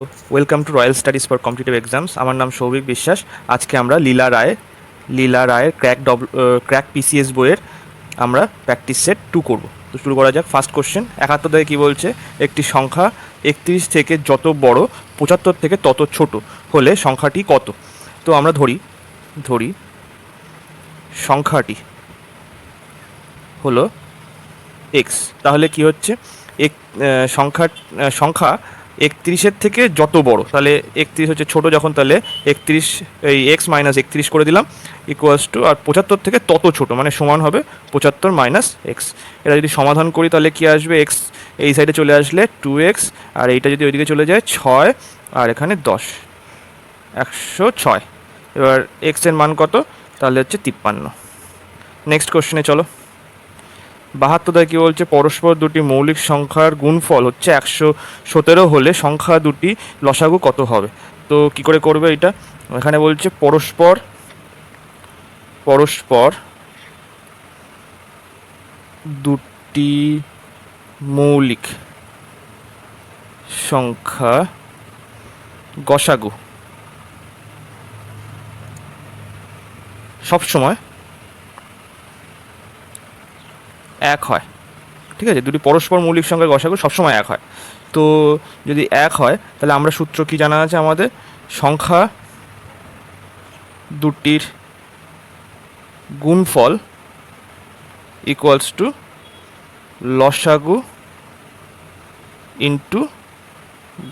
Welcome to royal studies for competitive exams. আমার নাম সৌভিক বিশ্বাস। আজকে আমরা লীলা রায়ের ক্র্যাক পিসিএস বইয়ের আমরা প্র্যাকটিস সেট 2 করব। তো শুরু করা যাক। ফার্স্ট কোশ্চেন 71 দাগে কী বলছে, একটি সংখ্যা 31 থেকে যত বড় 75 থেকে তত ছোট হলে সংখ্যাটি কত? তো আমরা ধরি সংখ্যাটি হলো এক্স। তাহলে কি হচ্ছে, এক সংখ্যা 31-এর থেকে যত বড়, তাহলে 31 হচ্ছে ছোট যখন, তাহলে 31 এই এক্স মাইনাস 31 করে দিলাম ইকুয়ালস টু, আর 75 থেকে তত ছোট মানে সমান হবে 75 মাইনাস এক্স। এটা যদি সমাধান করি তাহলে কি আসবে, এক্স এই সাইডে চলে আসলে 2x, আর এইটা যদি ওইদিকে চলে যায় 6, আর এখানে 10, 106। এবার এক্সের মান কত, তাহলে হচ্ছে 53। নেক্সট কোশ্চেনে চলো। 72 দায় কী বলছে, পরস্পর দুটি মৌলিক সংখ্যার গুণফল হচ্ছে 117 হলে সংখ্যা দুটি লসাগু কত হবে? তো কি করে করবে এটা, এখানে বলছে পরস্পর দুটি মৌলিক সংখ্যা গসাগু সবসময় এক হয়। ঠিক আছে, দুটি পরস্পর মৌলিক সংখ্যার গসাগু সবসময় এক হয়। তো যদি এক হয় তাহলে আমরা সূত্র কি জানা আছে আমাদের, সংখ্যা দুটির গুণফল ইকুয়ালস টু লসাগু ইন্টু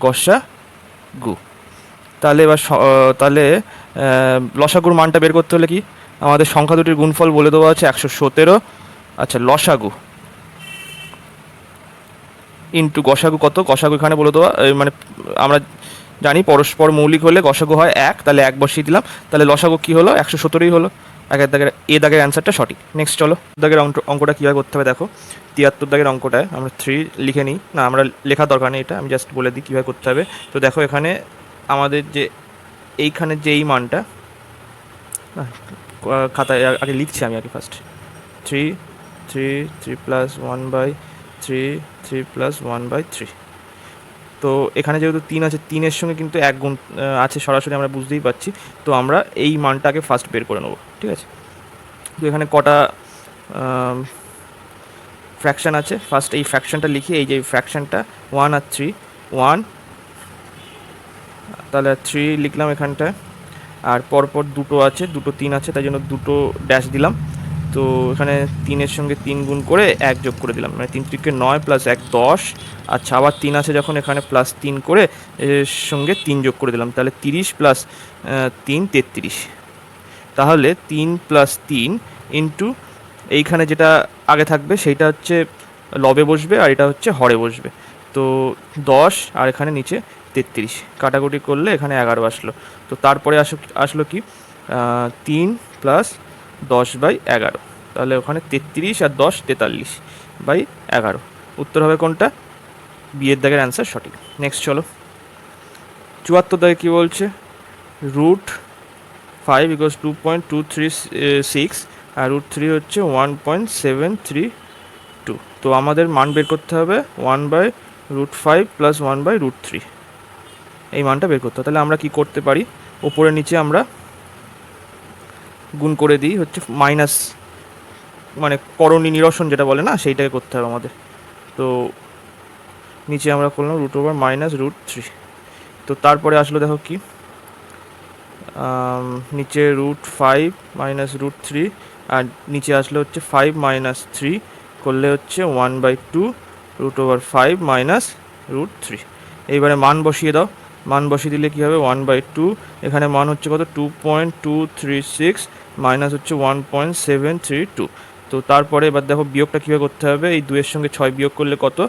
গসাগু। তাহলে এবার লসাগুর মানটা বের করতে হলে কি, আমাদের সংখ্যা দুটির গুণফল বলে দেওয়া আছে 117। আচ্ছা, লসাগু ইন্টু গসাগু কত, গসাগু এখানে বলে দেওয়া, মানে আমরা জানি পরস্পর মৌলিক হলে গসাগু হয় 1, তাহলে 1 বসিয়ে দিলাম, তাহলে লসাগু কী হলো, 117ই হলো। দাগের অ্যান্সারটা সঠিক। নেক্সট চলো, দাগের অঙ্কটা কীভাবে করতে হবে দেখো। 73 দাগের অঙ্কটায় আমরা 3 লিখে নিই, না আমরা লেখার দরকার নেই, এটা আমি জাস্ট বলে দিই কীভাবে করতে হবে। তো দেখো এখানে আমাদের যে এইখানে যে এই মানটা, খাতায় আগে লিখছি আমি আগে ফার্স্ট, 3 প্লাস 1/3 প্লাস 1/3। তো এখানে যেহেতু 3 আছে, 3-এর সঙ্গে কিন্তু 1 গুণ আছে সরাসরি, আমরা বুঝতেই পারছি। তো আমরা এই মানটাকে ফার্স্ট বের করে নেবো, ঠিক আছে। তো এখানে কটা ফ্র্যাকশান আছে, ফার্স্ট এই ফ্র্যাকশানটা লিখি, এই যে ফ্র্যাকশানটা 1 আর 3, 1, তাহলে 3 লিখলাম এখানটায়, আর পরপর দুটো আছে, দুটো 3 আছে, তাই জন্য দুটো ড্যাশ দিলাম। তো এখানে 3-এর সঙ্গে 3 গুণ করে 1 যোগ করে দিলাম, মানে 3 3 9 প্লাস 1 10। আচ্ছা, আবার 3 আছে যখন, এখানে প্লাস 3 করে এর সঙ্গে 3 যোগ করে দিলাম, তাহলে 30 প্লাস 3 33। তাহলে 3 প্লাস 3 ইন্টু এইখানে যেটা আগে থাকবে সেইটা হচ্ছে লবে বসবে, আর এটা হচ্ছে হরে বসবে। তো 10, আর এখানে নিচে 33, কাটাকুটি করলে এখানে 11 আসলো। তো তারপরে আসলো কি, 3 প্লাস 10/11, তাহলে ওখানে 33 আর 10 43/11। উত্তর হবে কোনটা, বিয়ের দাগের অ্যান্সার সঠিক। নেক্সট চলো, 74 দাগে কী বলছে, √5 = 2.236, আর √3 হচ্ছে 1.732। তো আমাদের মান বের করতে হবে 1/√5 প্লাস 1/√3, এই মানটা বের করতে হবে। তাহলে আমরা কি করতে পারি, ওপরে নিচে আমরা গুণ করে দিই, হচ্ছে মাইনাস, মানে করণী নিরসন যেটা বলে না, সেইটাকে করতে হবে আমাদের। তো নিচে আমরা করলাম √/-√3। তো তারপরে আসলো দেখো কি, নিচে √5 - √3, আর নিচে আসলে হচ্ছে 5 - 3 করলে হচ্ছে 1/2 √5 - √3। এইবারে মান বসিয়ে দাও, মান বসিয়ে দিলে কী হবে, 1/2, এখানে মান হচ্ছে কত, 2.236 মাইনাস হচ্ছে 1.732। তো তারপরে এবার দেখো বিয়োগটা কীভাবে করতে হবে, এই 2-এর সঙ্গে 6 বিয়োগ করলে কত,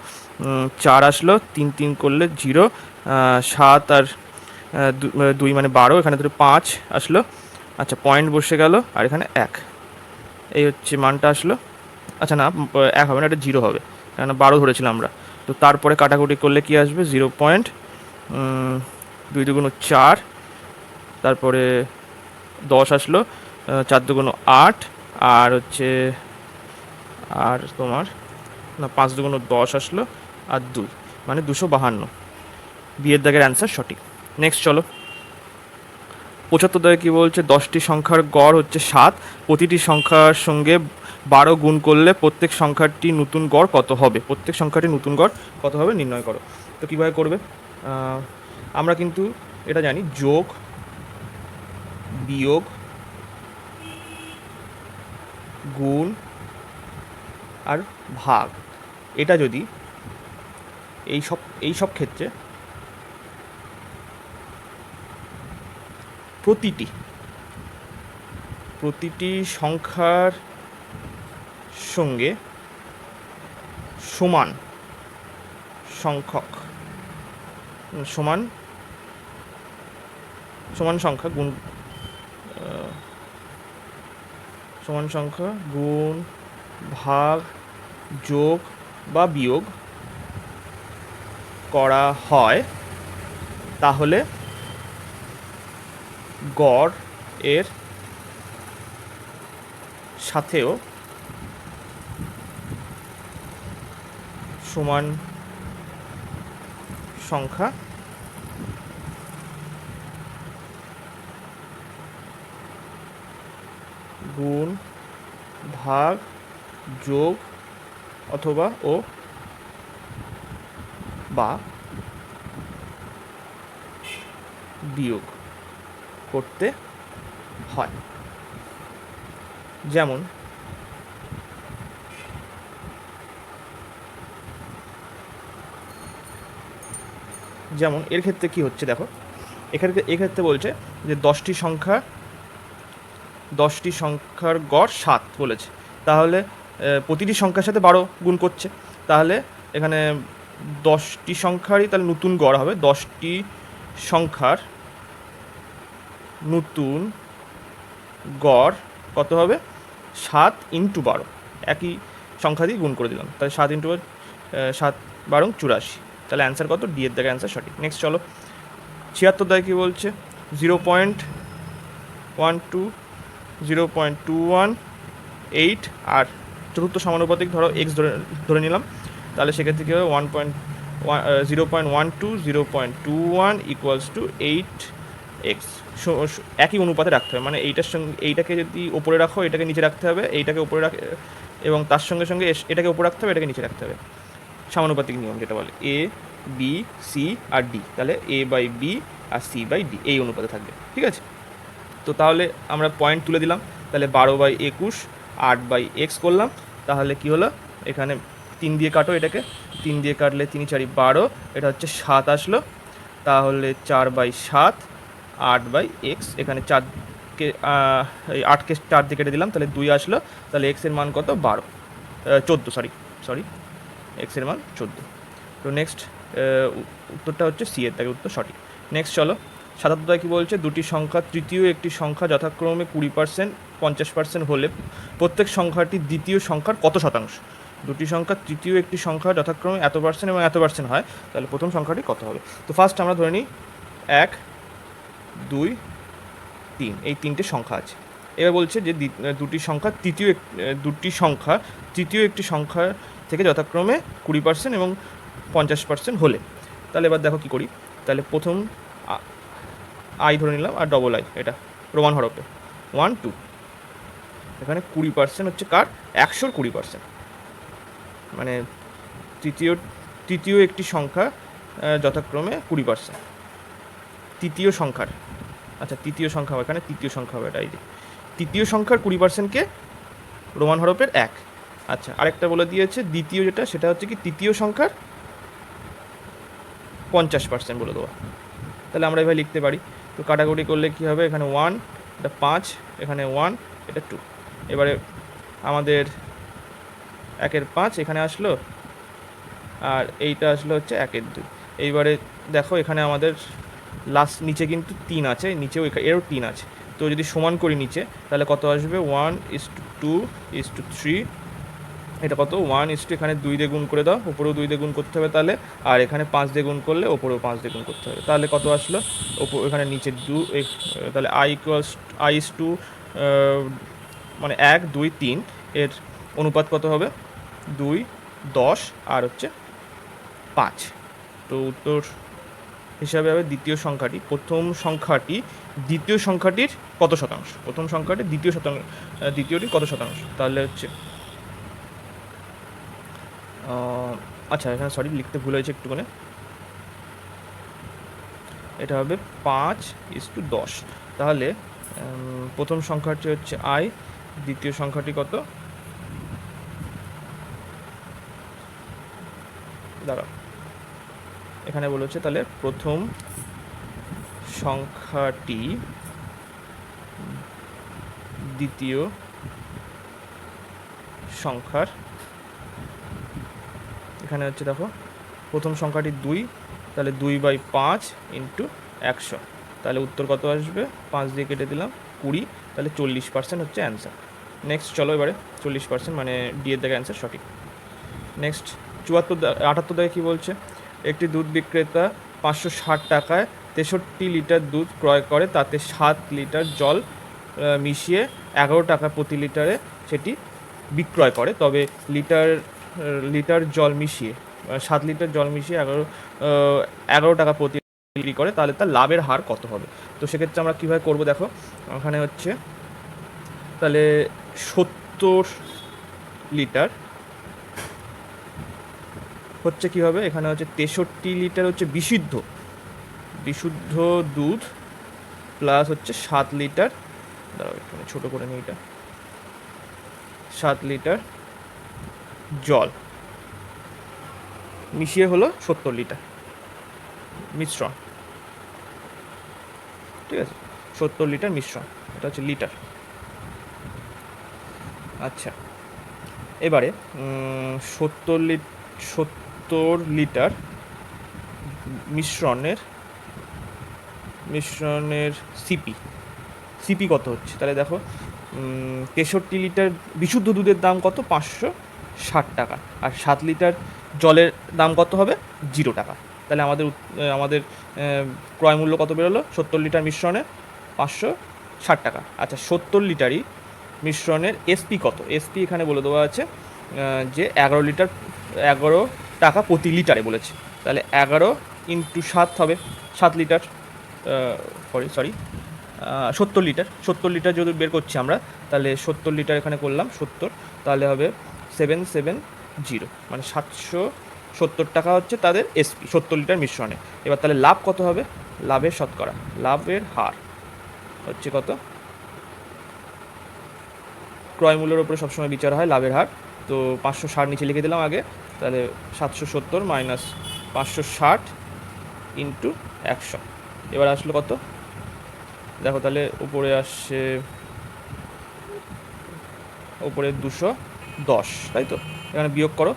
4 আসলো, 3 3 করলে 0, 7 আর 2 মানে 12, এখানে ধরো 5 আসলো। আচ্ছা, পয়েন্ট বসে গেল, আর এখানে 1, এই হচ্ছে মানটা আসলো। আচ্ছা না, 1 হবে না, এটা 0 হবে, কেন 12 ধরেছিলাম আমরা। তো তারপরে কাটাকুটি করলে কি আসবে, 0.2 2 4, তারপরে 10 আসলো, 4 2 8, আর হচ্ছে আর তোমার না 5 2 10 আসলো, আর 2 মানে 252। বিয়ের দাগের অ্যান্সার সঠিক। নেক্সট চলো, 75 দাগে কী বলছে, 10টি সংখ্যার গড় হচ্ছে 7, প্রতিটি সংখ্যার সঙ্গে 12 গুণ করলে প্রত্যেক সংখ্যাটি নতুন গড় কত হবে, প্রত্যেক সংখ্যাটি নতুন গড় কত হবে নির্ণয় করো। তো কীভাবে করবে, আমরা কিন্তু এটা জানি, যোগ বিয়োগ গুণ আর ভাগ, এটা যদি এই সব ক্ষেত্রে প্রতিটি সংখ্যার সঙ্গে সমান সংখ্যক সমান সংখ্যা গুণ ভাগ যোগ বা বিয়োগ করা হয়, তাহলে গড় এর সাথেও সমান সংখ্যা গুণ ভাগ যোগ অথবা বা বিয়োগ করতে হয়। যেমন এর ক্ষেত্রে কি হচ্ছে দেখো, এক্ষেত্রে বলছে যে 10টি সংখ্যার গড় 7 বলেছে, তাহলে প্রতিটি সংখ্যার সাথে 12 গুণ করছে, তাহলে এখানে 10টি সংখ্যারই তাহলে নতুন গড় হবে, 10টি সংখ্যার নতুন গড় কত হবে, 7 × 12, একই সংখ্যা দিয়ে গুণ করে দিলাম, তাহলে 7 × 7 12 84, তাহলে অ্যান্সার কত, ডি এর দাগে অ্যান্সার সঠিক। নেক্সট চলো, 76 দাগে কী বলছে, 0.12 0.218 আর চতুর্থ সমানুপাতিক ধরো এক্স ধরে নিলাম, তাহলে সেক্ষেত্রে কী হবে, 0.12 0.21 = 8x, একই অনুপাতে রাখতে হবে, মানে এইটার সঙ্গে এইটাকে যদি ওপরে রাখো এটাকে নিচে রাখতে হবে, এইটাকে ওপরে এবং তার সঙ্গে সঙ্গে এটাকে ওপরে রাখতে হবে, এটাকে নিচে রাখতে হবে, সমানুপাতিক নিয়ম যেটা বলে A B C R D, তাহলে A/B আর C/D এই অনুপাতে থাকবে, ঠিক আছে। তো তাহলে আমরা পয়েন্ট তুলে দিলাম, তাহলে 12/21 8/x করলাম, তাহলে কি হলো, এখানে 3 দিয়ে কাটো, এটাকে 3 দিয়ে কাটলে 3 × 4 = 12, এটা হচ্ছে 7 আসলো, তাহলে 4/7 8/x, এখানে 4কে 8কে 4 দিয়ে কেটে দিলাম, তাহলে 2 আসলো, তাহলে x এর মান কত, 14 সরি x এর মান 14। তো নেক্সট উত্তরটা হচ্ছে সি এর দাগে উত্তর সঠিক। নেক্সট চলো, 77 কী বলছে, দুটি সংখ্যা তৃতীয় একটি সংখ্যা যথাক্রমে 20% 50% হলে প্রত্যেক সংখ্যাটি দ্বিতীয় সংখ্যার কত শতাংশ, দুটি সংখ্যা তৃতীয় একটি সংখ্যা যথাক্রমে এত % এবং এত % হয়, তাহলে প্রথম সংখ্যাটি কত হবে। তো ফার্স্ট আমরা ধরে নিই 1 2 3 এই 3টে সংখ্যা আছে, এবার বলছে যে দুটি সংখ্যা তৃতীয় একটি সংখ্যা থেকে যথাক্রমে 20% এবং 50% হলে, তাহলে এবার দেখো কী করি, তাহলে প্রথম আই ধরে নিলাম আর ডবল আই, এটা রোমান হরফে 1 2, এখানে 20% হচ্ছে কার, 100-র 20%, মানে তৃতীয় একটি সংখ্যা যথাক্রমে 20%, তৃতীয় সংখ্যার হবে, এখানে তৃতীয় সংখ্যা হবে, এটা এই যে তৃতীয় সংখ্যার 20%কে রোমান হরফের 1, আচ্ছা আরেকটা বলে দিয়েছে দ্বিতীয় যেটা, সেটা হচ্ছে কি তৃতীয় সংখ্যার 50% বলে দেওয়া, তাহলে আমরা এভাবে লিখতে পারি। তো কাটাকুটি করলে কী হবে, এখানে 1 এটা 5, এখানে 1 এটা 2, এবারে আমাদের 1 × 5 এখানে আসলো, আর এইটা আসলো হচ্ছে 1 × 2, এইবারে দেখো এখানে আমাদের লাস্ট নিচে কিন্তু 3 আছে, নিচেও এরও 3 আছে, তো যদি সমান করি নিচে তাহলে কত আসবে, 1:2 3, এটা কত 1:, এখানে 2 দিয়ে গুণ করে দাও, ওপরেও 2 দিয়ে গুণ করতে হবে তাহলে, আর এখানে 5 দিয়ে গুণ করলে ওপরেও 5 দিয়ে গুণ করতে হবে, তাহলে কত আসলো, এখানে নিচে 2, তাহলে I/2 মানে 1 2 3 এর অনুপাত কত হবে, 2 10 আর হচ্ছে 5, তো উত্তর হিসাবে হবে দ্বিতীয় সংখ্যাটি প্রথম সংখ্যাটি দ্বিতীয় সংখ্যাটির কত শতাংশ, প্রথম সংখ্যাটি দ্বিতীয়টির কত শতাংশ, তাহলে হচ্ছে আচ্ছা এখানে সরি লিখতে ভুল হয়েছে একটুখানি, এটা হবে 5:10। তাহলে প্রথম সংখ্যাটি হচ্ছে আই, দ্বিতীয় সংখ্যাটি কত, দাঁড়া এখানে বলেছে তাহলে প্রথম সংখ্যাটি দ্বিতীয় সংখ্যার, এখানে হচ্ছে দেখো প্রথম সংখ্যাটি 2, তাহলে 2/5 ইন্টু 100, তাহলে উত্তর কত আসবে, 5 দিয়ে কেটে দিলাম 20, তাহলে 40% হচ্ছে অ্যান্সার। নেক্সট চলো এবারে 40% মানে ডি এর দাগে অ্যান্সার সঠিক। নেক্সট 78 দাগে কী বলছে, একটি দুধ বিক্রেতা 560 টাকায় 63 লিটার দুধ ক্রয় করে, তাতে 7 লিটার জল মিশিয়ে 11 টাকা প্রতি লিটারে সেটি বিক্রয় করে, তবে লিটার জল মিশিয়ে 7 লিটার জল মিশিয়ে 11 টাকা প্রতি বিক্রি করে, তাহলে তার লাভের হার কত হবে। তো সেক্ষেত্রে আমরা কীভাবে করবো দেখো, ওখানে হচ্ছে তাহলে 70 লিটার হচ্ছে কী হবে, এখানে হচ্ছে 63 লিটার হচ্ছে বিশুদ্ধ দুধ প্লাস হচ্ছে 7 লিটার, দাঁড়াও এখানে ছোটো করে নিই, এটা 7 লিটার জল মিশিয়ে হলো 70 লিটার মিশ্রণ, ঠিক আছে 70 লিটার মিশ্রণ, এটা হচ্ছে লিটার। আচ্ছা এবারে 70 লিটার মিশ্রণের সিপি কত হচ্ছে, তাহলে দেখো 63 লিটার বিশুদ্ধ দুধের দাম কত, 560 টাকা, আর 7 লিটার জলের দাম কত হবে, 0 টাকা। তাহলে আমাদের ক্রয় মূল্য কত বেরোলো, 70 লিটার মিশ্রণে 560 টাকা। আচ্ছা 70 লিটারই মিশ্রণের এসপি কত, এসপি এখানে বলে দেওয়া আছে যে 11 টাকা প্রতি লিটারে বলেছে, তাহলে 11 ইন্টু 7 হবে 7 লিটার, সরি 70 লিটার যদি বের করছি আমরা, তাহলে 70 লিটার এখানে করলাম 70, তাহলে হবে 770, মানে 770 টাকা হচ্ছে তাদের এসপি 70 লিটার মিশ্রণে। এবার তাহলে লাভ কত হবে, লাভের শতকরা, লাভের হার হচ্ছে কত, ক্রয় মূল্যের উপরে সবসময় বিচার হয় লাভের হার, তো 560 নিচে লিখে দিলাম আগে, তাহলে 770 মাইনাস 560 ইন্টু 100, এবার আসলো কত দেখো, তাহলে উপরে আসছে উপরে 210, তাই তো, এখানে বিয়োগ করো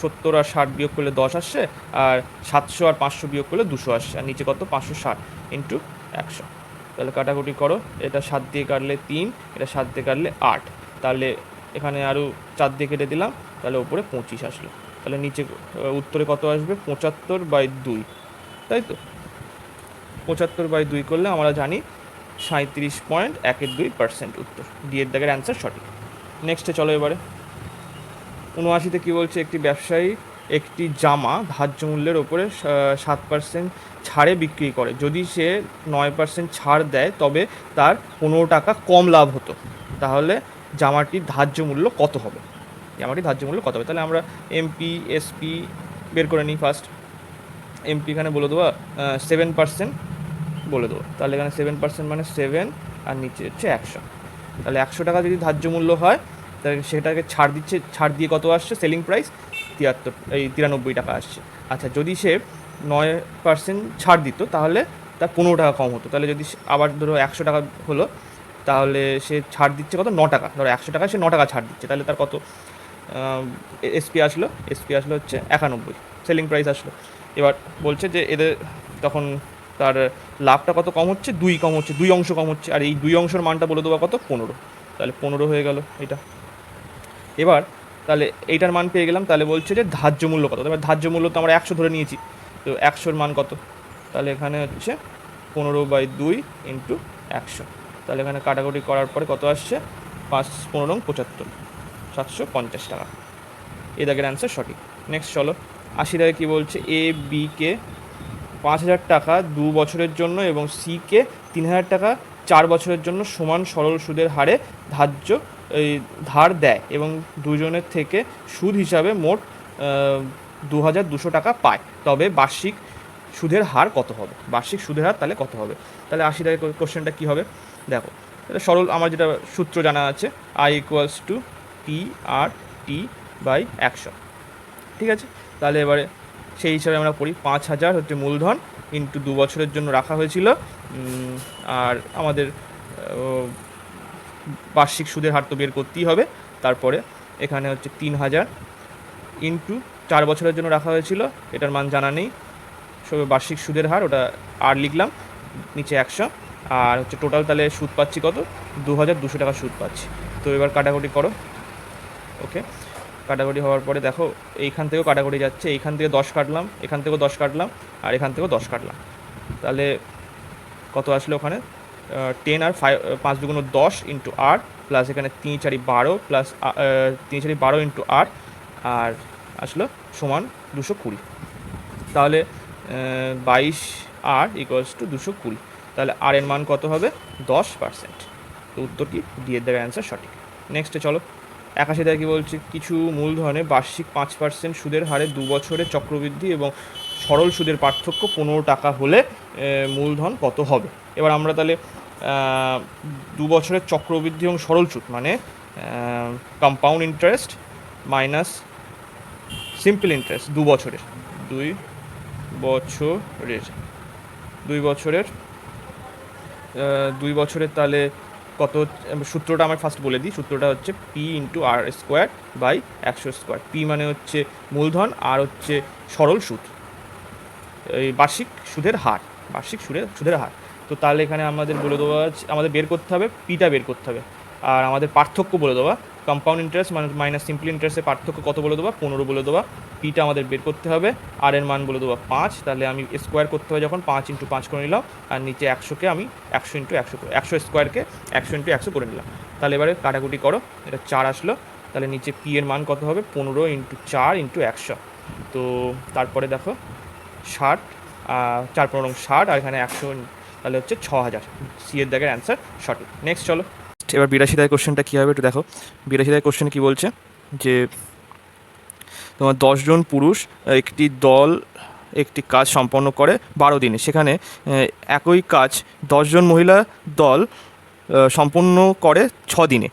70 আর 60 বিয়োগ করলে 10 আসছে, আর 700 আর 500 বিয়োগ করলে 200 আসছে, আর নিচে কত 560 ইন্টু 100, তাহলে কাটাকুটি করো, এটা 7 দিয়ে কাটলে 3, এটা 7 দিয়ে কাটলে 8, তাহলে এখানে আরও 4 দিয়ে কেটে দিলাম, তাহলে উপরে 25 আসলো, তাহলে নিচে উত্তরে কত আসবে 75/2, তাই তো 75/2 করলে আমরা জানি 37.12% উত্তর, ডি এর দাগের অ্যান্সার সঠিক। নেক্সটে চলো এবারে 79-তে কী বলছে, একটি ব্যবসায়ী একটি জামা ধার্য মূল্যের ওপরে 7% ছাড়ে বিক্রি করে, যদি সে 9% ছাড় দেয় তবে তার 15 টাকা কম লাভ হতো, তাহলে জামাটির ধার্য মূল্য কত হবে, তাহলে আমরা এমপি এসপি বের করে নিই। ফার্স্ট এমপি এখানে বলে দেবো 7% বলে দেবো, তাহলে এখানে 7% মানে 7 আর নিচে হচ্ছে 100, তাহলে 100 টাকা যদি ধার্য মূল্য হয়, তাহলে সেটাকে ছাড় দিয়ে কত আসছে, সেলিং প্রাইস 93 টাকা আসছে। আচ্ছা যদি সে 9% ছাড় দিত তাহলে তার 15 টাকা কম হতো, তাহলে যদি আবার ধরো 100 টাকা হলো, তাহলে সে ছাড় দিচ্ছে কত, 9 টাকা, ধরো 100 টাকায় সে 9 টাকা ছাড় দিচ্ছে, তাহলে তার কত এসপি আসলো হচ্ছে 91, সেলিং প্রাইস আসলো। এবার বলছে যে এদের তখন তার লাভটা কত কম হচ্ছে, 2 কম হচ্ছে, 2 অংশ কম হচ্ছে, আর এই 2 অংশের মানটা বলে দেওয়া কত 15, তাহলে 15 হয়ে গেল এটা। এবার তাহলে এইটার মান পেয়ে গেলাম, তাহলে বলছে যে ধার্য মূল্য কত, এবার ধার্য মূল্য তো আমরা 100 ধরে নিয়েছি, তো 100-র মান কত, তাহলে এখানে হচ্ছে 15/2 ইন্টু 100, তাহলে এখানে কাটাকুটি করার পরে কত আসছে, 5-15 75, 750 টাকা, এ দাগের অ্যান্সার সঠিক। নেক্সট চলো 80 দাগে কী বলছে, এ বিকে 5,000 টাকা 2 বছরের জন্য এবং সিকে 3,000 টাকা 4 বছরের জন্য সমান সরল সুদের হারে ধার দেয় এবং দুজনের থেকে সুদ হিসাবে মোট 2,200 টাকা পায়, তবে বার্ষিক সুদের হার কত হবে? বার্ষিক সুদের হার তাহলে কত হবে? তাহলে 80 টাকা কোশ্চেনটা কী হবে দেখো, এটা সরল, আমার যেটা সূত্র জানা আছে I ইকুয়ালস টু PR/T/100, ঠিক আছে। তাহলে এবারে সেই হিসাবে আমরা পড়ি, 5,000 হচ্ছে মূলধন ইন্টু 2 বছরের জন্য রাখা হয়েছিল, আর আমাদের বার্ষিক সুদের হার তো বের করতেই হবে। তারপরে এখানে হচ্ছে 3,000 ইন্টু 4 বছরের জন্য রাখা হয়েছিল, এটার মান জানা নেই, সব বার্ষিক সুদের হার ওটা আর লিখলাম, নিচে 100, আর হচ্ছে টোটাল তাহলে সুদ পাচ্ছি কত? 2,200 টাকা সুদ পাচ্ছি। তো এবার কাটাকুটি করো, ওকে। কাটাকুটি হওয়ার পরে দেখো এইখান থেকেও কাটাকুটি যাচ্ছে, এইখান থেকে 10 কাটলাম, এখান থেকেও 10 কাটলাম, আর এখান থেকেও 10 কাটলাম, তাহলে কত আসলো ওখানে? 10 আর 5 দুগুণ 10 ইন্টু 8 প্লাস এখানে 3 4 12 প্লাস 3 4 12 ইন্টু 8 আর আসলো সমান 220। তাহলে 22 আর ইকুয়ালস টু 220, তাহলে আর এর মান কত হবে? 10%। তো উত্তরটি ডি এর দ্বারা অ্যান্সার সঠিক। নেক্সটে চলো, 81 কী বলছে? কিছু মূলধনে বার্ষিক 5% সুদের হারে 2 বছরের চক্রবৃদ্ধি এবং সরল সুদের পার্থক্য 15 টাকা হলে মূলধন কত হবে? এবার আমরা তাহলে 2 বছরের চক্রবৃদ্ধি এবং সরল সুদ মানে compound interest minus simple interest 2 বছরের 2 বছরের তাহলে কত? সূত্রটা আমার ফার্স্ট বলে দিই, সূত্রটা হচ্ছে P/R²/100²। P মানে হচ্ছে মূলধন, আর হচ্ছে সরল সুদ, এই বার্ষিক সুদের হার, বার্ষিক সুদের হার। তো তাহলে এখানে আমাদের বলে দেওয়া আছে, আমাদের বের করতে হবে পিটা বের করতে হবে, আর আমাদের পার্থক্য বলে দেওয়া, কম্পাউন্ড ইন্টারেস্ট মাইনাস সিম্পল ইন্টারেস্টের পার্থক্য কত বলে দেওয়া? 15 বলে দেওয়া। পিটা আমাদের বের করতে হবে, আর এর মান বলে দেওয়া 5, তাহলে আমি স্কোয়ার করতে হবে যখন 5 × 5 করে নিলাম, আর নিচে 100কে আমি 100 × 100 করে 100 স্কোয়ারকে 100 × 100 করে নিলাম। তাহলে এবারে কাটাকুটি করো, এটা 4 আসলো, তাহলে নিচে পি এর মান কত হবে? 15 × 4 × 100। তো তারপরে দেখো 60, 4×15 60, আর এখানে 100, তাহলে হচ্ছে 6,000। সি এর দাগের অ্যান্সার সঠিক। নেক্সট চলো, এবার 82 দাগের কোশ্চেনটা কী হবে একটু দেখো। 82 দাগের কোশ্চেন কী বলছে যে তোমার 10 জন পুরুষ একটি দল একটি কাজ সম্পন্ন করে 12 দিনে, সেখানে একই কাজ 10 জন মহিলা দল সম্পন্ন করে 6 দিনে,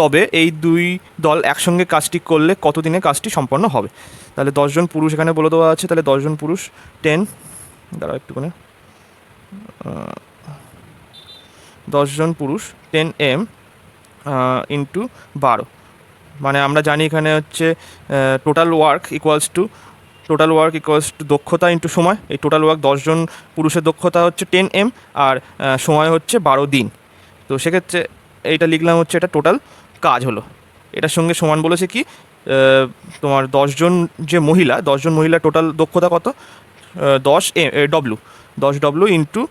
তবে এই দুই দল একসঙ্গে কাজটি করলে কত দিনে কাজটি সম্পন্ন হবে? তাহলে 10 জন পুরুষ এখানে বলে দেওয়া আছে, তাহলে 10 জন পুরুষ 10, দাঁড়াও একটুখানি, 10 জন পুরুষ 10m ইন্টু 12, মানে আমরা জানি এখানে হচ্ছে টোটাল ওয়ার্ক ইকুয়ালস টু দক্ষতা ইন্টু সময়। এই টোটাল ওয়ার্ক 10 জন পুরুষের দক্ষতা হচ্ছে 10m আর সময় হচ্ছে 12 দিন। তো সেক্ষেত্রে এইটা লিখলাম হচ্ছে এটা টোটাল কাজ হলো, এটার সঙ্গে সমান বলেছে কি তোমার 10 জন মহিলা টোটাল দক্ষতা কত? 10W ইন্টু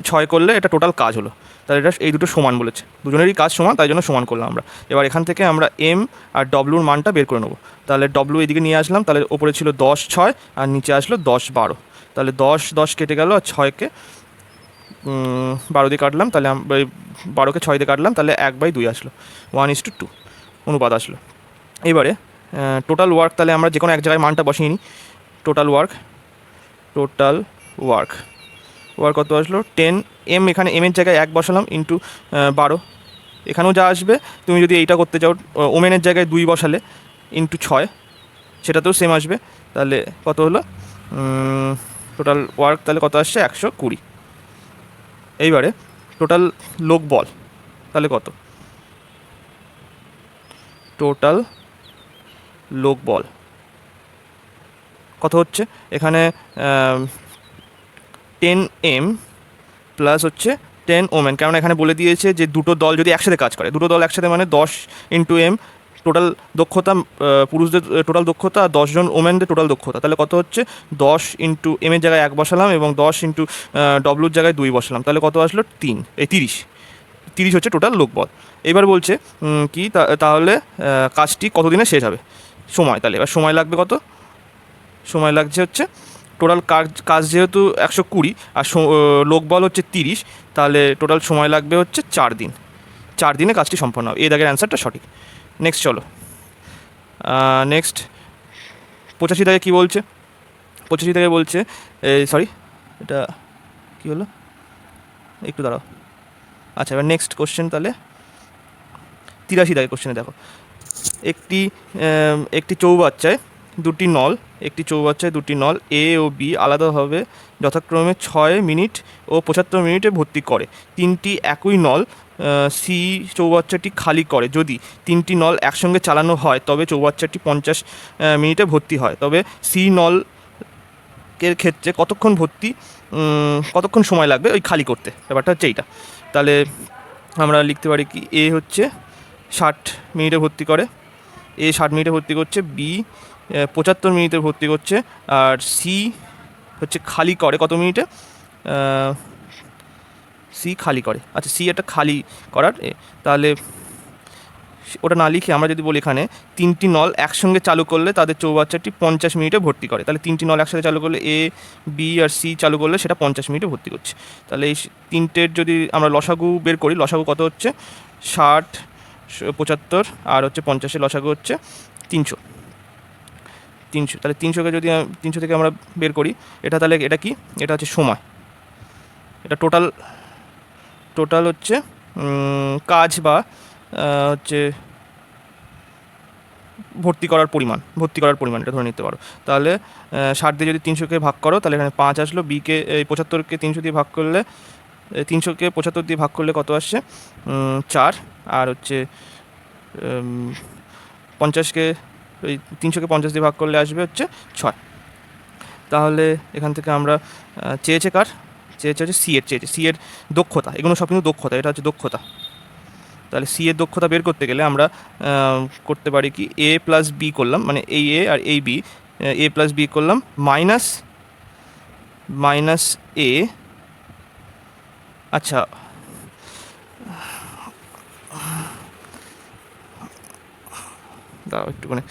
6 করলে এটা টোটাল কাজ হলো। তাহলে এটা এই দুটো সমান বলেছে, দুজনেরই কাজ সমান, তাই জন্য সমান করলাম আমরা। এবার এখান থেকে আমরা এম আর ডব্লুর মানটা বের করে নেবো। তাহলে ডব্লু এদিকে নিয়ে আসলাম, তাহলে ওপরে ছিল 10 6 আর নিচে আসলো 10 12, তাহলে 10 10 কেটে গেল, আর 6কে 12 দিয়ে কাটলাম, তাহলে 12কে 6 দিয়ে কাটলাম, তাহলে 1/2 আসলো, 1:2 অনুপাত আসলো। এবারে টোটাল ওয়ার্ক, তাহলে আমরা যে কোনো এক জায়গায় মানটা বসিয়ে নিই। টোটাল ওয়ার্ক কত আসলো? 10m, এখানে এমের জায়গায় 1 বসালাম ইন্টু 12, এখানেও যা আসবে, তুমি যদি এইটা করতে চাও ওমেনের জায়গায় 2 বসালে ইন্টু 6, সেটাতেও সেম আসবে। তাহলে কত হলো টোটাল ওয়ার্ক? তাহলে কত আসছে? 120। এইবারে টোটাল লোকবল তাহলে কত? টোটাল লোকবল কত হচ্ছে? এখানে 10m প্লাস হচ্ছে 10 ওমেন, কারণ এখানে বলে দিয়েছে যে দুটো দল যদি একসাথে কাজ করে, দুটো দল একসাথে মানে 10 × m টোটাল দক্ষতা, পুরুষদের টোটাল দক্ষতা, আর 10 জন ওমেনদের টোটাল দক্ষতা, তাহলে কত হচ্ছে? 10 × m এর জায়গায় 1 বসালাম এবং 10 × ডব্লুর জায়গায় 2 বসালাম, তাহলে কত আসলো? 30 হচ্ছে টোটাল লোকবল। এবার বলছে কি তাহলে কাজটি কত দিনে শেষ হবে? সময়, তাহলে এবার সময় লাগবে কত? সময় লাগছে হচ্ছে টোটাল কাজ যেহেতু 120 আর লোকবল হচ্ছে 30, তাহলে টোটাল সময় লাগবে হচ্ছে 4 দিন। 4 দিনে কাজটি সম্পন্ন হবে। এই দাগের অ্যান্সারটা সঠিক। নেক্সট চলো, নেক্সট 85 দাগে কী বলছে? 85 দাগে বলছে, সরি এটা কী হলো, একটু দাঁড়াও। আচ্ছা, এবার নেক্সট কোশ্চেন তাহলে 83 দাগে কোশ্চেনে দেখো, একটি চৌবাচ্চায় দুটি নল, একটি চৌবাচ্চায় দুটি নল এ ও বি আলাদাভাবে যথাক্রমে 6 মিনিট ও 75 মিনিটে ভর্তি করে। তিনটি একই নল সি চৌবাচ্চাটি খালি করে। যদি তিনটি নল একসঙ্গে চালানো হয় তবে চৌবাচ্চাটি 50 মিনিটে ভর্তি হয়। তবে সি নলের ক্ষেত্রে কতক্ষণ সময় লাগবে ওই খালি করতে, ব্যাপারটা হচ্ছে এইটা। তাহলে আমরা লিখতে পারি কি, এ হচ্ছে 60 মিনিটে ভর্তি করে, এ 60 মিনিটে ভর্তি করছে, বি 75 মিনিটে ভর্তি করছে, আর সি হচ্ছে খালি করে কত মিনিটে, সি খালি করে। আচ্ছা, সি একটা খালি করার, তাহলে ওটা না লিখে আমরা যদি বলি এখানে তিনটি নল একসঙ্গে চালু করলে তাদের চৌবাচ্চাটি 50 মিনিটে ভর্তি করে। তাহলে তিনটি নল একসাথে চালু করলে এ বি আর সি চালু করলে সেটা 50 মিনিটে ভর্তি করছে। তাহলে এই তিনটের যদি আমরা লসাগু বের করি, লসাগু কত হচ্ছে 60, 75 আর হচ্ছে 50-এর লসাগু হচ্ছে 300। তাহলে 300কে যদি 300 থেকে আমরা বের করি, এটা তাহলে এটা কি, এটা হচ্ছে সময়, এটা টোটাল হচ্ছে কাজ বা হচ্ছে ভর্তি করার পরিমাণ এটা ধরে নিতে পারো। তাহলে 60 দিয়ে যদি 300কে ভাগ করো তাহলে এখানে 5 আসলো, বিকে 75কে 300 দিয়ে ভাগ করলে, 300কে 75 দিয়ে ভাগ করলে কত আসছে 4, আর হচ্ছে 50কে ওই 300কে 50 দিয়ে ভাগ করলে আসবে হচ্ছে 6। তাহলে এখান থেকে আমরা চেয়েছে হচ্ছে সি এর দক্ষতা, এগুলো সব কিন্তু দক্ষতা, এটা হচ্ছে দক্ষতা। তাহলে সি এর দক্ষতা বের করতে গেলে আমরা করতে পারি কি, এ প্লাস বি করলাম, মানে এই এ আর এই বি, এ প্লাস বি করলাম মাইনাস এ, আচ্ছা দাও একটুখানি,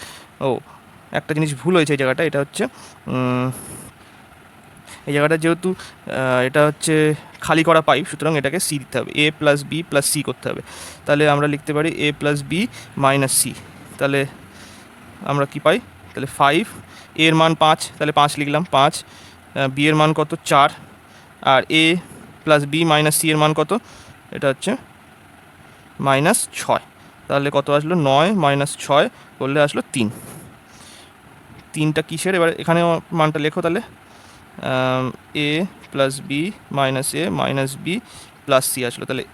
একটা জিনিস ভুল হয়েছে এই জায়গাটা, এটা হচ্ছে এই জায়গাটা যেহেতু এটা হচ্ছে খালি করা পাইপ, সুতরাং এটাকে সি দিতে হবে, এ প্লাস বি প্লাস সি করতে হবে। তাহলে আমরা লিখতে পারি এ প্লাস বি মাইনাস সি। তাহলে আমরা কি পাই, তাহলে 5, এর মান 5, তাহলে 5 লিখলাম, 5, বি এর মান কত 4, আর এ প্লাস বি মাইনাস সি এর মান কত, এটা হচ্ছে -6। তাহলে কত আসলো, 9 - 6 করলে আসলো 3। 3টা কিসের, এবার এখানে মানটা লেখো, তাহলে এ প্লাস বি মাইনাস এ মাইনাস বি প্লাস সি আসলো। তাহলে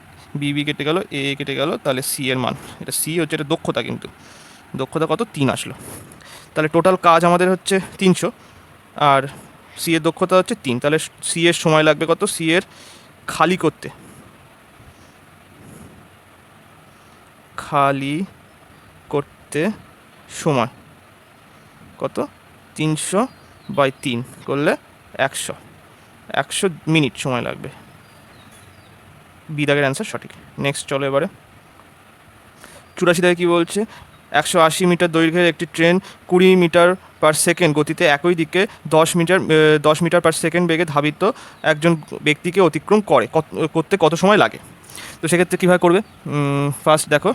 বি কেটে গেল, এ কেটে গেল, তাহলে সি এর মান, এটা সি হচ্ছে, এটা দক্ষতা, কিন্তু দক্ষতা কত 3 আসলো। তাহলে টোটাল কাজ আমাদের হচ্ছে 300 আর সি এর দক্ষতা হচ্ছে 3। তাহলে সি এর সময় লাগবে কত, সি এর খালি করতে সময় কত, 300/3 করলে 100 মিনিট সময় লাগবে। বি দাগের অ্যান্সার সঠিক। নেক্সট চলো এবারে 84 দাগে কী বলছে, 180 মিটার দৈর্ঘ্যের একটি ট্রেন 20 মিটার পার সেকেন্ড গতিতে একই দিকে 10 মিটার পার সেকেন্ড বেগে ধাবিত একজন ব্যক্তিকে অতিক্রম করতে কত সময় লাগে? তো সেক্ষেত্রে কীভাবে করবে, ফার্স্ট দেখো,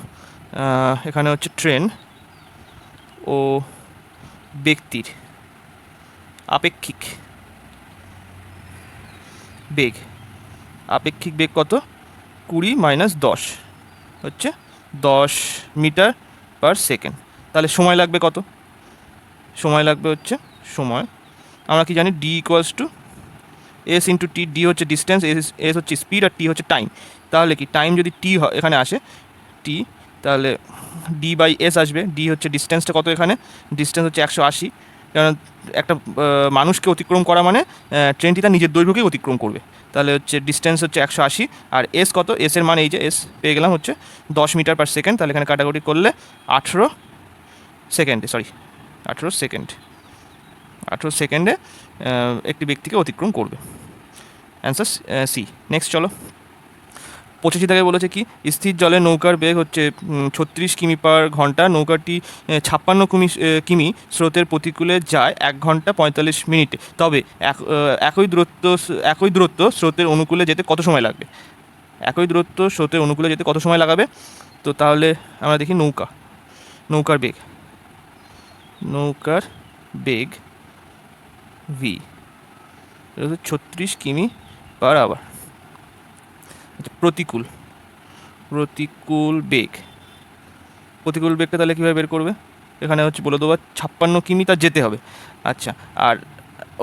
এখানে হচ্ছে ট্রেন ও ব্যক্তির আপেক্ষিক বেগ কত, 20 - 10 হচ্ছে 10 মিটার পার সেকেন্ড। তাহলে সময় লাগবে কত, সময় লাগবে হচ্ছে, সময় আমরা কি জানি, D equals to S into T. D হচ্ছে ডিস্টেন্স, এস হচ্ছে স্পিড, আর টি হচ্ছে টাইম। তাহলে কি, টাইম যদি টি হয় এখানে আসে টি, তাহলে ডি বাই এস আসবে। ডি হচ্ছে ডিস্টেন্সটা কত, এখানে ডিস্টেন্স হচ্ছে 180, কারণ একটা মানুষকে অতিক্রম করা মানে ট্রেনটি তার নিজের দৈর্ঘ্যকেই অতিক্রম করবে। তাহলে হচ্ছে ডিস্টেন্স হচ্ছে 180, আর এস কত, এস এর মান এই যে এস পেয়ে গেলাম হচ্ছে 10 মিটার পার সেকেন্ড। তাহলে এখানে কাটাকুটি করলে 18 সেকেন্ডে একটি ব্যক্তিকে অতিক্রম করবে। Answer C. নেক্সট চলো 85 থেকে বলেছে কি স্থির জলে নৌকার বেগ হচ্ছে 36 কিমি/ঘন্টা, নৌকাটি 56 কিমি স্রোতের প্রতিকূলে যায় 1 ঘন্টা 45 মিনিটে, তবে একই দূরত্ব স্রোতের অনুকূলে যেতে কত সময় লাগবে? একই দূরত্ব স্রোতের অনুকূলে যেতে কত সময় লাগাবে? তো তাহলে আমরা দেখি নৌকার বেগ ভি 36 কিমি/আওয়ার। প্রতিকূল বেগটা তাহলে কীভাবে বের করবে? এখানে হচ্ছে বলে দেবো 56 কিমি তার যেতে হবে। আচ্ছা, আর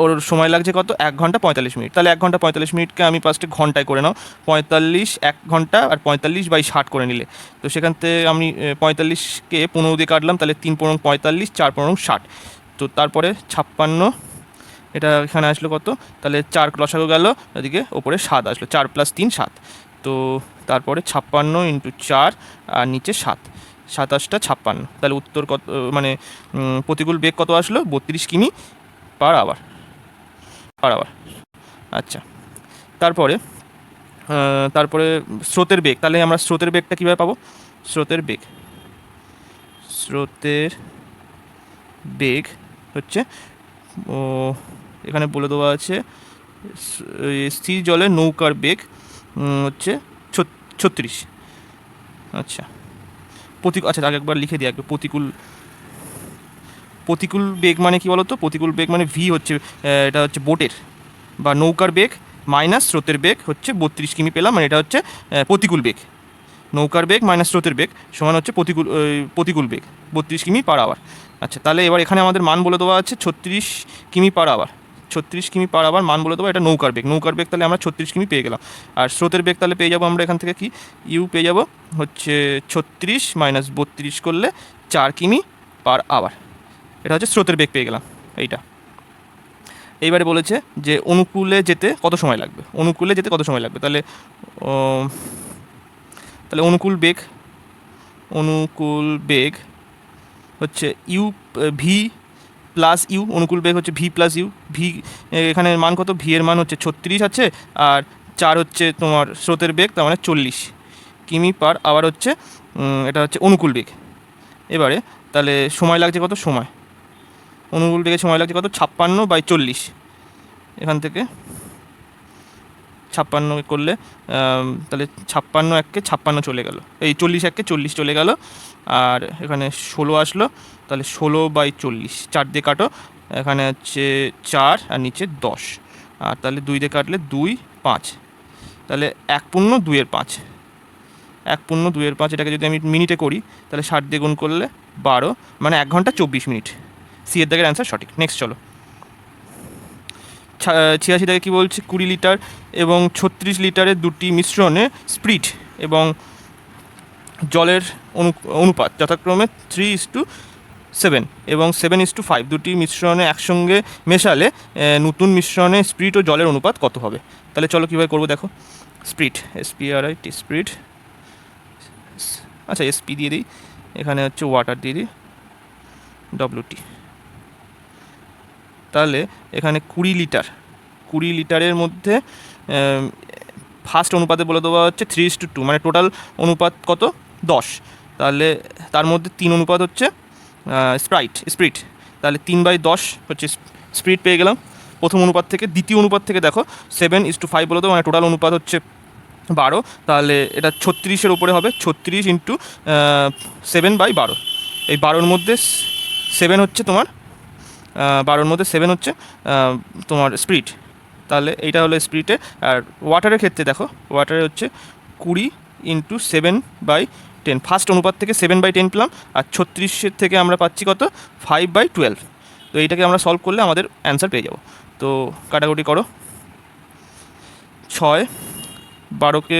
ওর সময় লাগছে কত? 1 ঘন্টা 45 মিনিট। তাহলে 1 ঘন্টা 45 মিনিটকে আমি ফার্স্টে ঘন্টায় করে নাও, 45 1 ঘন্টা আর 45/60 করে নিলে, তো সেখান থেকে আমি 45কে 15 দিয়ে কাটলাম, তাহলে 3 × 45 4 × 60, তো তারপরে 56, এটা এখানে আসলো কত? তাহলে 4 লসাগু গেল, এদিকে ওপরে 7 আসলো, 4 + 3 7, তো তারপরে 56 × 4 আর নিচে 7, 27 56, তাহলে উত্তর কত, মানে প্রতিকূল বেগ কত আসলো? 32 কিমি/আওয়ার। আচ্ছা, তারপরে স্রোতের বেগ, তাহলে আমরা স্রোতের বেগটা কীভাবে পাবো? স্রোতের বেগ হচ্ছে, এখানে বলে দেওয়া আছে স্থির জলে নৌকার বেগ হচ্ছে 36। আচ্ছা, আচ্ছা আগে একবার লিখে দিই, প্রতিকূল বেগ মানে কি বলো তো? প্রতিকূল বেগ মানে ভি হচ্ছে, এটা হচ্ছে বোটের বা নৌকার বেগ মাইনাস স্রোতের বেগ হচ্ছে 32 কিমি পেলাম, মানে এটা হচ্ছে প্রতিকূল বেগ। নৌকার বেগ মাইনাস স্রোতের বেগ সমান হচ্ছে প্রতিকূল বেগ 32 কিমি/আওয়ার। আচ্ছা, তাহলে এবার এখানে আমাদের মান বলে দেওয়া আছে 36 কিমি/আওয়ার। 36 কিমি/আওয়ার মান বলে দেবো, এটা নৌকার বেগ, তাহলে আমরা 36 কিমি পেয়ে গেলাম। আর স্রোতের বেগ তাহলে পেয়ে যাবো আমরা এখান থেকে কি, ইউ পেয়ে যাবো হচ্ছে 36 - 32 করলে 4 কিমি/আওয়ার। এটা হচ্ছে স্রোতের বেগ পেয়ে গেলাম এইটা। এইবারে বলেছে যে অনুকূলে যেতে কত সময় লাগবে? তাহলে অনুকূল বেগ হচ্ছে ইউ ভি প্লাস ইউ, অনুকূল বেগ হচ্ছে ভি প্লাস ইউ। ভি এখানে মান কত? ভি এর মান হচ্ছে 36 আছে, আর 4 হচ্ছে তোমার স্রোতের বেগ, তার মানে 40 কিমি/আওয়ার হচ্ছে এটা হচ্ছে অনুকূল বেগ। এবারে তাহলে সময় লাগছে কত? অনুকূল বেগে সময় লাগছে কত? 56/40, এখান থেকে 56 করলে তাহলে 56 1-কে 56 চলে গেল, এই 40 1-কে 40 চলে গেল, আর এখানে 16 আসলো, তাহলে 16/40, 4 দিয়ে কাটো, এখানে হচ্ছে 4 আর নিচে 10, আর তাহলে 2 দিয়ে কাটলে 2 5, তাহলে 1/2 1/2, এটাকে যদি আমি মিনিটে করি তাহলে 60 দিয়ে গুণ করলে 12, মানে 1 ঘন্টা 24 মিনিট। সি এর দাগের অ্যান্সার সঠিক। নেক্সট চলো, 86 থেকে কী বলছে? 20 লিটার এবং 36 লিটারের দুটি মিশ্রণে স্পিরিট এবং জলের অনুপাত যথাক্রমে 3:7 এবং 7:5, দুটি মিশ্রণে একসঙ্গে মেশালে নতুন মিশ্রণে স্পিরিট ও জলের অনুপাত কত হবে? তাহলে চলো কীভাবে করবো দেখো। স্পিরিট, SPRIT, স্পিরিট, আচ্ছা SP দিয়ে দিই, এখানে হচ্ছে ওয়াটার দিয়ে দিই, WT। তাহলে এখানে 20 লিটারের মধ্যে ফার্স্ট অনুপাতে বলে দেওয়া হচ্ছে 3:2, মানে টোটাল অনুপাত কত? 10। তাহলে তার মধ্যে 3 অনুপাত হচ্ছে স্প্রিট, তাহলে 3/10 হচ্ছে স্পিরিট পেয়ে গেলাম প্রথম অনুপাত থেকে। দ্বিতীয় অনুপাত থেকে দেখো 7:5 বলে দেবো, মানে টোটাল অনুপাত হচ্ছে 12, তাহলে এটা 36-এর উপরে হবে, 36 × 7/12, এই 12-র মধ্যে 7 হচ্ছে তোমার 12-র মধ্যে 7 হচ্ছে তোমার স্পিরিট, তাহলে এইটা হলো স্পিরিটে। আর ওয়াটারের ক্ষেত্রে দেখো, ওয়াটারে হচ্ছে 20 × 7/10, ফার্স্ট অনুপাত থেকে 7/10 পেলাম, আর 36-এর থেকে আমরা পাচ্ছি কত? 5/12। তো এইটাকে আমরা সলভ করলে আমাদের অ্যান্সার পেয়ে যাব। তো কাটাকুটি করো, 6 12কে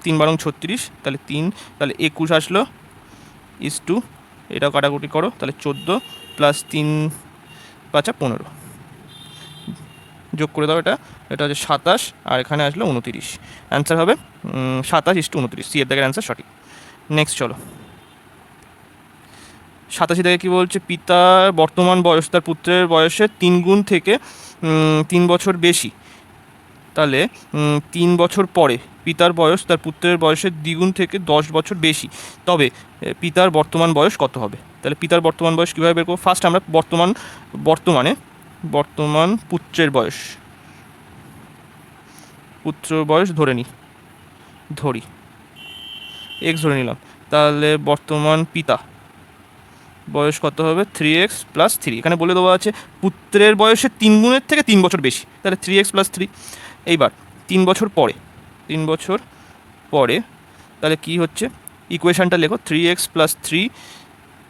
3 12 36, তাহলে 3, তাহলে 21 আসলো, = এটাও কাটাকুটি করো, তাহলে 14 + 3 5 15, যোগ করে দাও, এটা হচ্ছে 27, আর এখানে আসলো 29, অ্যান্সার হবে 27:29, সি এর দাগের অ্যান্সার সঠিক। নেক্সট চলো, 87 থেকে কী বলছে? পিতার বর্তমান বয়স তার পুত্রের বয়সের 3 গুণ থেকে 3 বছর বেশি, তাহলে 3 বছর পরে পিতার বয়স তার পুত্রের বয়সের দ্বিগুণ থেকে 10 বছর বেশি, তবে পিতার বর্তমান বয়স কত হবে? তাহলে পিতার বর্তমান বয়স কীভাবে বের করবো? ফার্স্ট আমরা বর্তমান পুত্রের বয়স ধরি এক্স ধরে নিলাম। তাহলে বর্তমান পিতা বয়স কত হবে? 3x + 3। এখানে বলে দেওয়া আছে পুত্রের বয়সের 3 গুণের থেকে 3 বছর বেশি, তাহলে 3x + 3। এইবার 3 বছর পরে তাহলে কি হচ্ছে? ইকুয়েশানটা লেখো, 3x + 3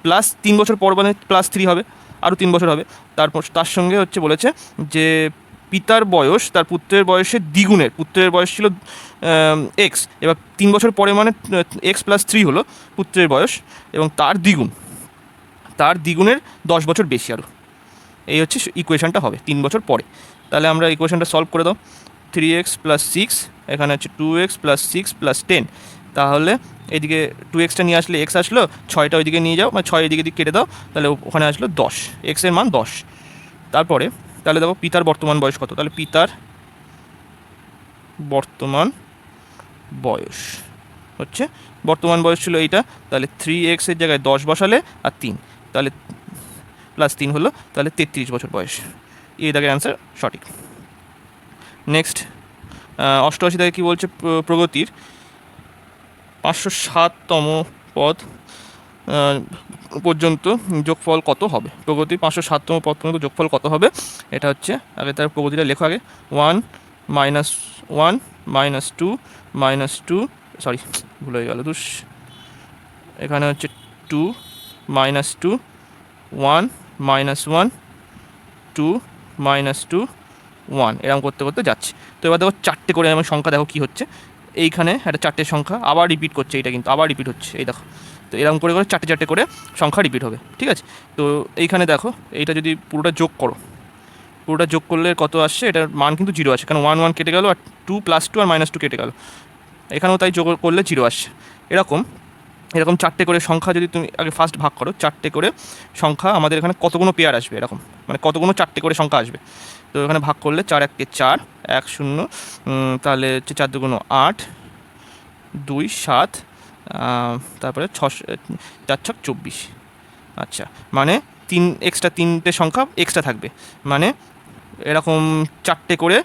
প্লাস 3 বছর পর মানে +3 হবে, আরও 3 বছর হবে। তারপর তার সঙ্গে হচ্ছে বলেছে যে পিতার বয়স তার পুত্রের বয়সের দ্বিগুণের, পুত্রের বয়স ছিল এক্স, এবার 3 বছর পরে মানে x + 3 হলো পুত্রের বয়স, এবং তার দ্বিগুণের 10 বছর বেশি আরও। এই হচ্ছে ইকুয়েশানটা হবে 3 বছর পরে। তাহলে আমরা ইকুয়েশানটা সলভ করে দাও। 3x + 6, এখানে হচ্ছে 2x + 6 + 10। তাহলে এদিকে 2xটা নিয়ে আসলে x আসলো, 6টা ওইদিকে নিয়ে যাও, মানে 6 এদিকে কেটে দাও, তাহলে ওখানে আসলো 10, এক্সের মান 10। তারপরে তাহলে দেখো পিতার বর্তমান বয়স কত? তাহলে পিতার বর্তমান বয়স হচ্ছে, বর্তমান বয়স ছিল এইটা, তাহলে 3x এর জায়গায় 10 বসালে আর 3, তাহলে +3 হলো, তাহলে 33 বছর বয়স। এই দাগের অ্যান্সার সঠিক। নেক্সট 88 দাগে কী বলছে? প্রগতির 507তম পদ পর্যন্ত যোগফল কত হবে? প্রগতির 507তম পদ পর্যন্ত যোগফল কত হবে? এটা হচ্ছে, আগে তার প্রগতিটা লেখো আগে। 1 - 1 - 2 - 2, সরি ভুল হয়ে গেল, এখানে হচ্ছে 2 - 2 1 - 1 2 - 2 1, এরকম করতে করতে যাচ্ছে। তো এবার দেখো 4টে করে আমার সংখ্যা দেখো কী হচ্ছে। এইখানে একটা 4টে সংখ্যা আবার রিপিট করছে, এইটা কিন্তু আবার রিপিট হচ্ছে, এই দেখো। তো এরকম করে 4টে করে সংখ্যা রিপিট হবে, ঠিক আছে? তো এইখানে দেখো, এইটা যদি পুরোটা যোগ করলে কত আসছে? এটার মান কিন্তু 0 আসে, কারণ 1 1 কেটে গেল, আর 2 + 2 আর -2 কেটে গেল, এখানেও তাই যোগ করলে 0 আসছে। এরকম 4টে করে সংখ্যা যদি তুমি আগে ফার্স্ট ভাগ করো, 4টে করে সংখ্যা আমাদের এখানে কতগুলো পেয়ার আসবে, এরকম মানে কতগুলো 4টে করে সংখ্যা আসবে। তো এখানে ভাগ করলে 4 1 4, 1 0, তাহলে হচ্ছে 4 2 8, 2 7, তারপরে 4 6 24। আচ্ছা, মানে 3টে সংখ্যা এক্সট্রা থাকবে, মানে এরকম 4টে করে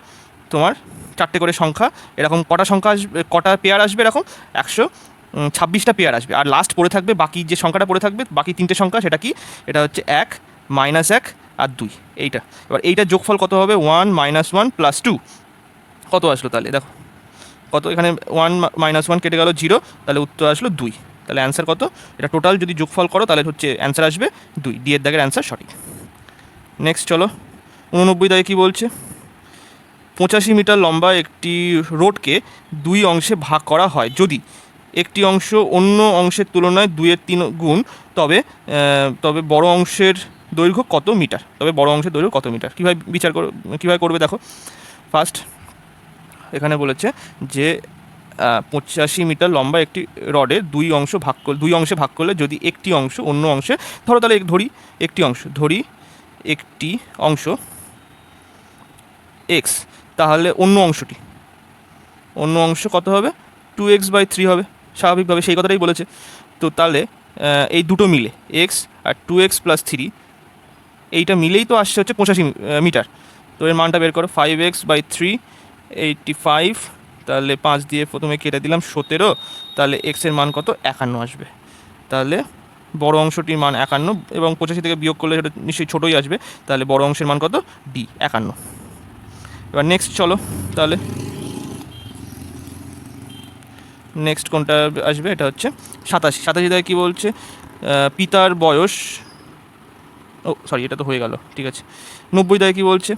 তোমার 4টে করে সংখ্যা, এরকম কটা সংখ্যা আসবে, কটা পেয়ার আসবে? এরকম 126টা পেয়ার আসবে। আর লাস্ট পড়ে থাকবে, বাকি যে সংখ্যাটা পড়ে থাকবে, বাকি 3টে সংখ্যা, সেটা কি? এটা হচ্ছে 1 -1 আর 2, এইটা। এবার এইটার যোগফল কত হবে? 1 - 1 + 2 কত আসলো? তাহলে দেখো কত, এখানে 1 - 1 কেটে গেল 0, তাহলে উত্তর আসলো 2। তাহলে অ্যান্সার কত? এটা টোটাল যদি যোগফল করো তাহলে হচ্ছে অ্যান্সার আসবে 2, ডি এর দাগের অ্যান্সার সঠিক। নেক্সট চলো 89 দাগে কী বলছে? 85 মিটার লম্বা একটি রোডকে 2 অংশে ভাগ করা হয়, যদি একটি অংশ অন্য অংশের তুলনায় 2-এর 3 গুণ, তবে বড় অংশের দৈর্ঘ্য কত মিটার? কীভাবে করবে দেখো। ফার্স্ট এখানে বলেছে যে 85 মিটার লম্বা একটি রডের 2 অংশে ভাগ করলে যদি একটি অংশ অন্য অংশে, ধরো তাহলে একটি অংশ এক্স, তাহলে অন্য অংশ কত হবে? 2x/3 হবে, স্বাভাবিকভাবে সেই কথাটাই বলেছে। তো তাহলে এই দুটো মিলে এক্স আর 2x + 3, এইটা মিলেই তো আসছে হচ্ছে 85 মিটার। তো এর মানটা বের করো। 5x/3 85, তাহলে 5 দিয়ে প্রথমে কেটে দিলাম 17, তাহলে এক্সের মান কত? 51 আসবে। তাহলে বড় অংশটির মান 51, এবং 85 থেকে বিয়োগ করলে সেটা নিশ্চয়ই ছোটোই আসবে, তাহলে বড় অংশের মান কত? ডি, 51। এবার নেক্সট চলো, তাহলে নেক্সট কোনটা আসবে? এটা হচ্ছে 87 দাগে কী বলছে? পিতার বয়স, এটা তো হয়ে গেল, ঠিক আছে। 90 দাগে কী বলছে?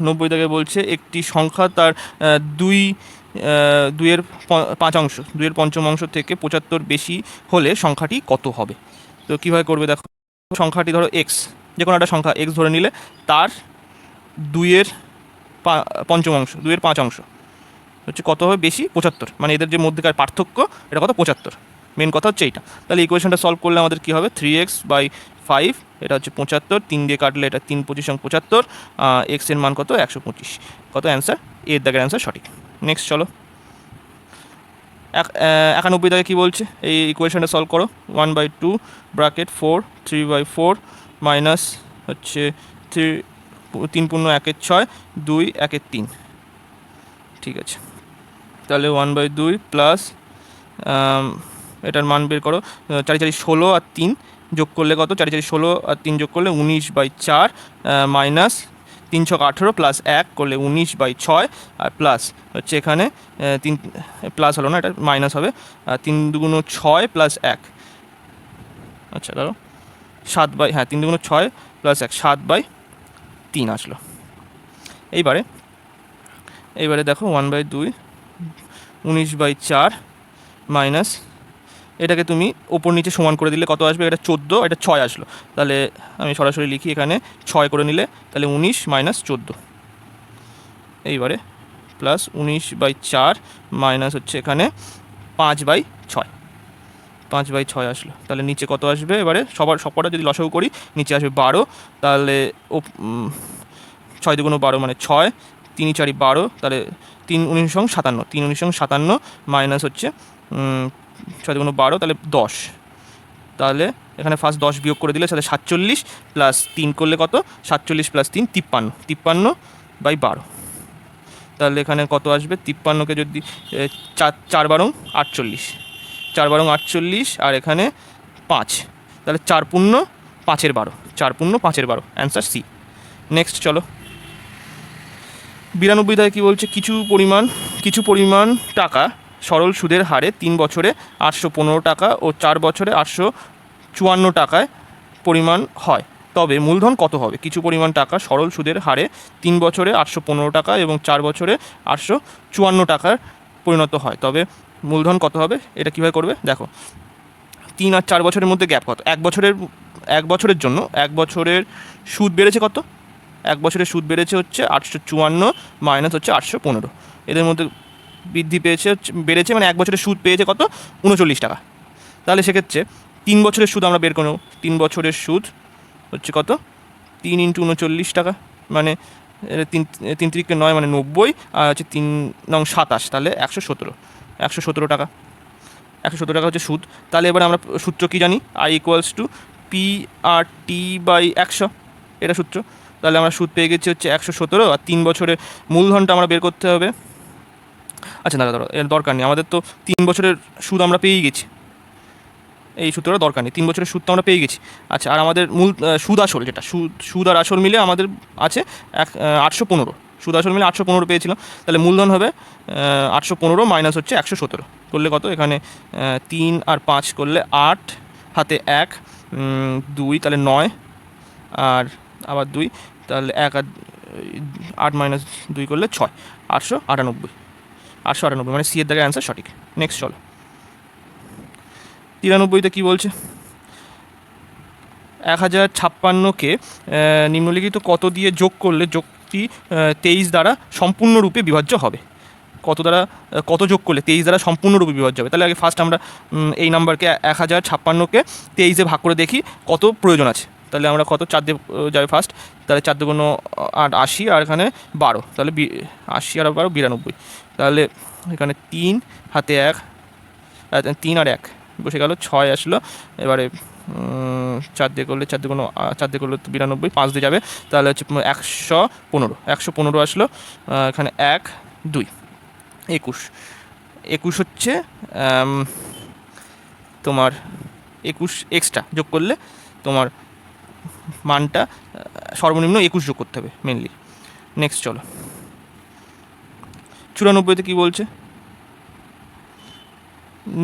90 দাগে বলছে একটি সংখ্যা তার 2-এর 5 অংশ থেকে 75 বেশি হলে সংখ্যাটি কত হবে? তো কীভাবে করবে দেখো। সংখ্যাটি ধরো এক্স, যে কোনো একটা সংখ্যা এক্স ধরে নিলে, তার 2-এর 5 অংশ হচ্ছে কত হবে বেশি? 75, মানে এদের যে মধ্যেকার পার্থক্য এটা কত? 75। মেন কথা হচ্ছে এইটা। তাহলে ইকুয়েশনটা সলভ করলে আমাদের কী হবে? 3x/5 5, এটা হচ্ছে 75, 3 দিয়ে কাটলে এটা 3 25 75, এক্স এর মান কত 125, কত অ্যান্সার এর দাগের অ্যান্সার সঠিক। নেক্সট চলো 91 দাগে কী বলছে, এই ইকুয়েশনটা সলভ করো। 1/2 ব্র্যাকেট 4 3/4 মাইনাস হচ্ছে 3 পূর্ণ 1 6 2 1 3, ঠিক আছে। তাহলে 1/2 প্লাস এটার মান বের করো, 4 4 16 আর 3 যোগ করলে কত, 4 4 16 আর 3 যোগ করলে 19/4 মাইনাস 3 6 18 প্লাস 1 করলে 19/6 আর প্লাস হচ্ছে এখানে 3 প্লাস হলো না, এটা মাইনাস হবে, 3 দুগুণ 6 প্লাস 1, আচ্ছা ধরো 3 দুগুণ 6 প্লাস 1 7/3 আসলো। এইবারে দেখো 1/2 19/4 মাইনাস এটাকে তুমি ওপর নিচে সমান করে দিলে কত আসবে, এটা 14, এটা 6 আসলো, তাহলে আমি সরাসরি লিখি এখানে 6 করে নিলে তাহলে 19 মাইনাস 14, এইবারে প্লাস 19/4 মাইনাস হচ্ছে এখানে 5/6, 5/6 আসলো, তাহলে নিচে কত আসবে, এবারে সবকটা যদি লসাগু করি নিচে আসবে 12, তাহলে 6 দুগুণ 12 মানে 6, 3 4 12, তাহলে 3 19 57, 3 19 57 মাইনাস হচ্ছে 6 দুগুণ 12 তাহলে 10, তাহলে এখানে ফার্স্ট 10 বিয়োগ করে দিলে সাথে 47 প্লাস 3 করলে কত, 47 প্লাস 3 53, 53/12, তাহলে এখানে কত আসবে, 53কে যদি 4 বারং 48, 4 বারং 48 আর এখানে 5, তাহলে 4 পূর্ণ 5 12, 4 পূর্ণ 5 12, অ্যান্সার সি। নেক্সট চলো 92 দাগে কী বলছে, কিছু পরিমাণ টাকা সরল সুদের হারে 3 বছরে 815 টাকা ও 4 বছরে 854 টাকায় পরিমাণ হয়, তবে মূলধন কত হবে। কিছু পরিমাণ টাকা সরল সুদের হারে 3 বছরে 815 টাকা এবং 4 বছরে 854 টাকার পরিণত হয়, তবে মূলধন কত হবে। এটা কীভাবে করবে দেখো, 3 আর 4 বছরের মধ্যে গ্যাপ কত, এক বছরের জন্য 1 বছরের সুদ বেড়েছে কত, 1 বছরের সুদ বেড়েছে হচ্ছে 854 মাইনাস হচ্ছে 815, এদের মধ্যে বৃদ্ধি বেড়েছে মানে 1 বছরের সুদ পেয়েছে কত 39 টাকা, তাহলে সেক্ষেত্রে 3 বছরের সুদ আমরা বের করব, 3 বছরের সুদ হচ্ছে কত 3 × 39 টাকা, মানে 3 3 9 মানে 90, আর হচ্ছে 3 9 27, তাহলে 117 টাকা, 117 টাকা হচ্ছে সুদ। তাহলে এবার আমরা সূত্র কী জানি, I = PRT/100, এটা সূত্র, তাহলে আমরা সুদ পেয়ে গেছি হচ্ছে 117, আর 3 বছরের মূলধনটা আমরা বের করতে হবে। আচ্ছা দাঁড়া এর দরকার নেই, আমাদের তো 3 বছরের সুদ আমরা পেয়েই গেছি, এই সূত্রটা দরকার নেই, 3 বছরের সুদ তো আমরা পেয়ে গেছি। আচ্ছা, আর আমাদের মূল সুদ আসল যেটা সুদ আর আসল মিলে আমাদের আছে 815, সুদ আসল মিলে 815 পেয়েছিলাম, তাহলে মূলধন হবে 815 মাইনাস হচ্ছে 117 করলে কত, এখানে 3 আর 5 করলে 8, হাতে 1 2, তাহলে 9, আর আবার 2, তাহলে 1 আর 8 মাইনাস 2 করলে 6, 898, মানে সি এর দাগের অ্যান্সার সঠিক। নেক্সট চলো 93তে কী বলছে, 1056কে নিম্নলিখিত কত দিয়ে যোগ করলে যোগটি 23 দ্বারা সম্পূর্ণরূপে বিভাজ্য হবে, কত যোগ করলে 23 দ্বারা সম্পূর্ণরূপে বিভাজ্য হবে। তাহলে আগে ফার্স্ট আমরা এই নাম্বারকে 1056কে 23-এ ভাগ করে দেখি কত প্রয়োজন আছে, তাহলে আমরা কত 4 দিয়ে যাবে ফার্স্ট, তাহলে 4 দুগুণ 8 80, আর এখানে 12, তাহলে 80 আর 12 92, তাহলে এখানে 3 হাতে 1, 3 আর 1 বসে গেল, 6 আসলো, এবারে 4 দিয়ে করলে 4 দুগুণ 4 দিয়ে করলে 92, 5 দিয়ে যাবে, তাহলে হচ্ছে 115 আসলো, এখানে 1 2 21 হচ্ছে তোমার 21 এক্সট্রা যোগ করলে তোমার মানটা সর্বনিম্ন 21 যোগ করতে হবে মেনলি। নেক্সট চলো 94তে কী বলছে,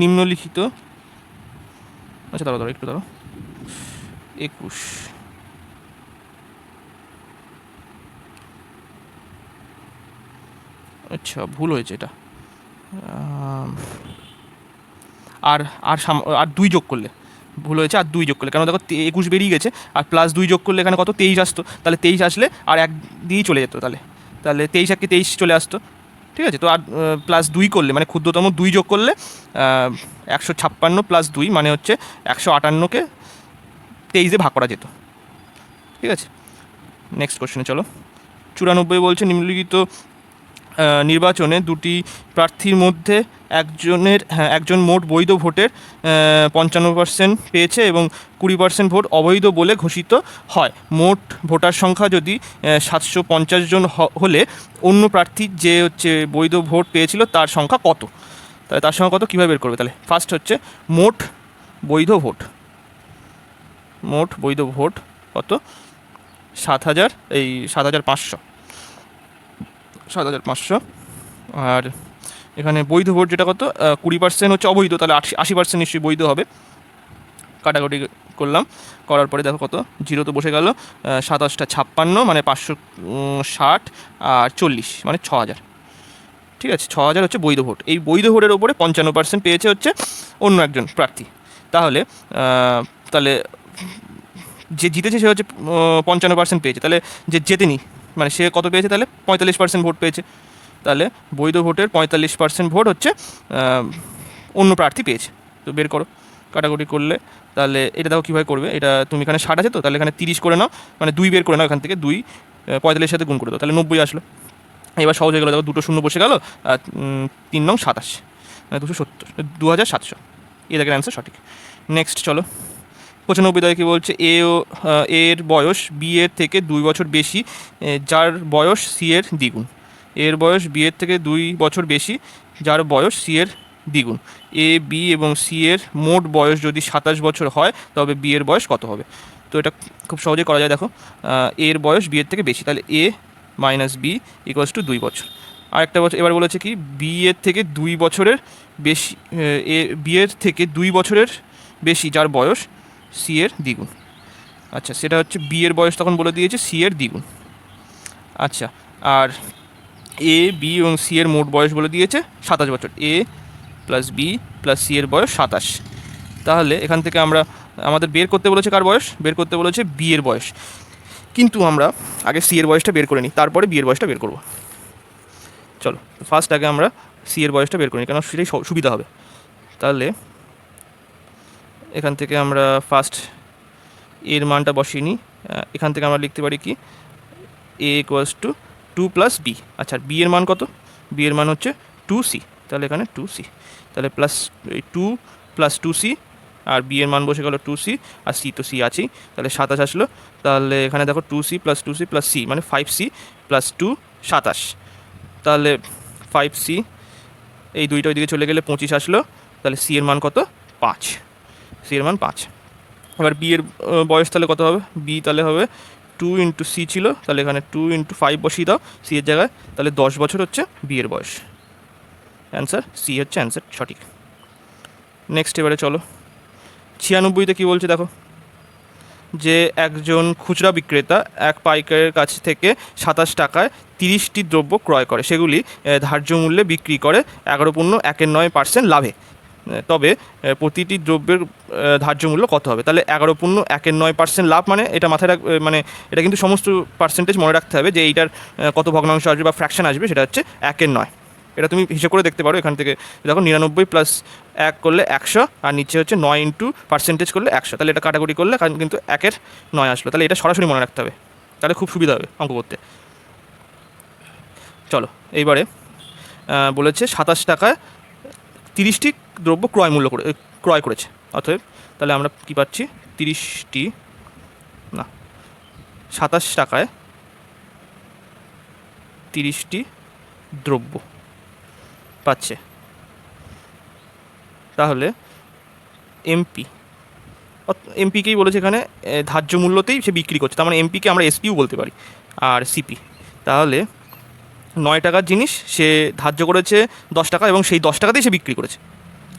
নিম্নলিখিত, আচ্ছা দাঁড়াও 21, আচ্ছা ভুল হয়েছে এটা, আর 2 যোগ করলে ভুল হয়েছে, আর 2 যোগ করলে, কেন দেখো 21 বেরিয়ে গেছে, আর প্লাস 2 যোগ করলে এখানে কত 23 আসতো, তাহলে 23 আসলে আর 1 দিয়েই চলে যেত, তাহলে 23 1 23 চলে আসতো, ঠিক আছে। তো আর প্লাস 2 করলে মানে ক্ষুদ্রতম 2 যোগ করলে 156 প্লাস 2 মানে হচ্ছে 158কে 23 ভাগ করা যেত। ঠিক আছে, নেক্সট কোশ্চেনে চলো। 94 বলছে নিম্নলিখিত নির্বাচনে দুটি প্রার্থীর মধ্যে একজন মোট বৈধ ভোটের 55% পেয়েছে এবং 20% ভোট অবৈধ বলে ঘোষিত হয়। মোট ভোটার সংখ্যা যদি 750 জন হলে অন্য প্রার্থী যে হচ্ছে বৈধ ভোট পেয়েছিল তার সংখ্যা কত? তাহলে তার সংখ্যা কত কীভাবে বের করবে? তাহলে ফার্স্ট হচ্ছে মোট বৈধ ভোট কত? 7,500। আর এখানে বৈধ ভোট যেটা কত? 20% হচ্ছে অবৈধ, তাহলে 80% নিশ্চয়ই বৈধ হবে। কাটাকুটি করলাম, করার পরে দেখো কত, জিরো তো বসে গেল। 57 মানে 560 আর 40 মানে 6,000। ঠিক আছে, 6,000 হচ্ছে বৈধ ভোট। এই বৈধ ভোটের ওপরে 55% পেয়েছে হচ্ছে অন্য একজন প্রার্থী। তাহলে যে জিতেছে সে হচ্ছে 55% পেয়েছে। তাহলে যে জেতেনি মানে সে কত পেয়েছে? তাহলে 45% ভোট পেয়েছে। তাহলে বৈধ ভোটের 45% ভোট হচ্ছে অন্য প্রার্থী পেয়েছে। তো বের করো, কাটাকুটি করলে তাহলে এটা দেখো কীভাবে করবে। এটা তুমি এখানে 60 আছে তো, তাহলে এখানে 30 করে নাও, মানে 2 বের করে নাও এখান থেকে। 2 45 সাথে গুণ করে দাও, তাহলে 90 আসলো। এবার সহজ হয়ে গেলো, দেখো দুটো শূন্য বসে গেল। আর 3 নং 27 মানে 270, 2700। এই দেখেন অ্যান্সার সঠিক। নেক্সট চলো, 95 দাগে কী বলছে? এর বয়স বি এর থেকে 2 বছর বেশি, যার বয়স সি এর দ্বিগুণ। এর বয়স বি এর থেকে 2 বছর বেশি, যার বয়স সি এর দ্বিগুণ। এ বি এবং সি এর মোট বয়স যদি 27 বছর হয় তবে বি এর বয়স কত হবে? তো এটা খুব সহজেই করা যায়। দেখো, এর বয়স বি এর থেকে বেশি, তাহলে এ মাইনাস বি ইকুয়ালস টু 2 বছর। আরেকটা বছর এবার বলেছে কি, বি এর থেকে 2 বছরের বেশি, বি এর থেকে 2 বছরের বেশি যার বয়স সি এর দ্বিগুণ। আচ্ছা, সেটা হচ্ছে বি এর বয়স তখন বলে দিয়েছে সি এর দ্বিগুণ। আচ্ছা, আর এ বি এবং সি এর মোট বয়স বলে দিয়েছে 27 বছর। এ প্লাস বি প্লাস সি এর বয়স 27। তাহলে এখান থেকে আমাদের বের করতে বলেছে কার বয়স? বের করতে বলেছে বি এর বয়স। কিন্তু আমরা আগে সি এর বয়সটা বের করে নিই, তারপরে বি এর বয়সটা বের করব। চলো, ফার্স্ট আগে আমরা সি এর বয়সটা বের করি, কারণ সেটাই সুবিধা হবে। তাহলে এখান থেকে আমরা ফার্স্ট এর মানটা বসিয়ে নিই। এখান থেকে আমরা লিখতে পারি কি, এ ইকুয়ালস টু 2 প্লাস বি। আচ্ছা, বি এর মান কত? বি এর মান হচ্ছে 2c, তাহলে এখানে 2c, তাহলে প্লাস 2 প্লাস 2c, আর বি এর মান বসে গেল 2c, আর সি তো সি আছেই, তাহলে 27 আসলো। তাহলে এখানে দেখো 2c plus 2c plus c মানে 5c প্লাস 2 27, তাহলে 5c, এই দুইটা ওইদিকে চলে গেলে 25 আসলো। তাহলে সি এর মান কত? 5, সি এর মান 5। এবার বি এর বয়স তাহলে কত হবে? বি তাহলে হবে 2 ইন্টু সি ছিল, তাহলে এখানে 2 ইন্টু 5 বসিয়ে দাও সি এর জায়গায়, তাহলে 10 বছর হচ্ছে বি এর বয়স। অ্যান্সার সি হচ্ছে অ্যান্সার সঠিক। নেক্সট এবারে চলো, 96তে কী বলছে দেখো, যে একজন খুচরা বিক্রেতা এক পাইকারের কাছ থেকে 27 টাকায় 30টি দ্রব্য ক্রয় করে, সেগুলি ধার্য মূল্যে বিক্রি করে 11.9% লাভে। তবে প্রতিটি দ্রব্যের ধার্য মূল্য কত হবে? তাহলে 11.9% লাভ মানে এটা মাথায় মানে এটা কিন্তু সমস্ত পার্সেন্টেজ মনে রাখতে হবে, যে এইটার কত ভগ্নাংশ আসবে বা ফ্র্যাকশন আসবে, সেটা হচ্ছে 1/9। এটা তুমি হিসেব করে দেখতে পারো এখান থেকে। দেখো 99 প্লাস 1 করলে 100, আর নিচে হচ্ছে 9 ইন্টু পার্সেন্টেজ করলে 100, তাহলে এটা কাটাকুটি করলে কিন্তু 1/9 আসলো। তাহলে এটা সরাসরি মনে রাখতে হবে, তাহলে খুব সুবিধা হবে অঙ্ক করতে। চলো, এইবারে বলেছে 27 টাকায় 30টি দ্রব্য ক্রয় করেছে। অতএব তাহলে আমরা কী পাচ্ছি? 27 টাকায় 30টি দ্রব্য পাচ্ছে। তাহলে এমপিকেই বলেছে এখানে ধার্য মূল্যতেই সে বিক্রি করছে, তার মানে এমপিকে আমরা এসপিও বলতে পারি, আর সিপি। তাহলে 9 টাকার জিনিস সে ধার্য করেছে 10 টাকা, এবং সেই 10 টাকাতেই সে বিক্রি করেছে,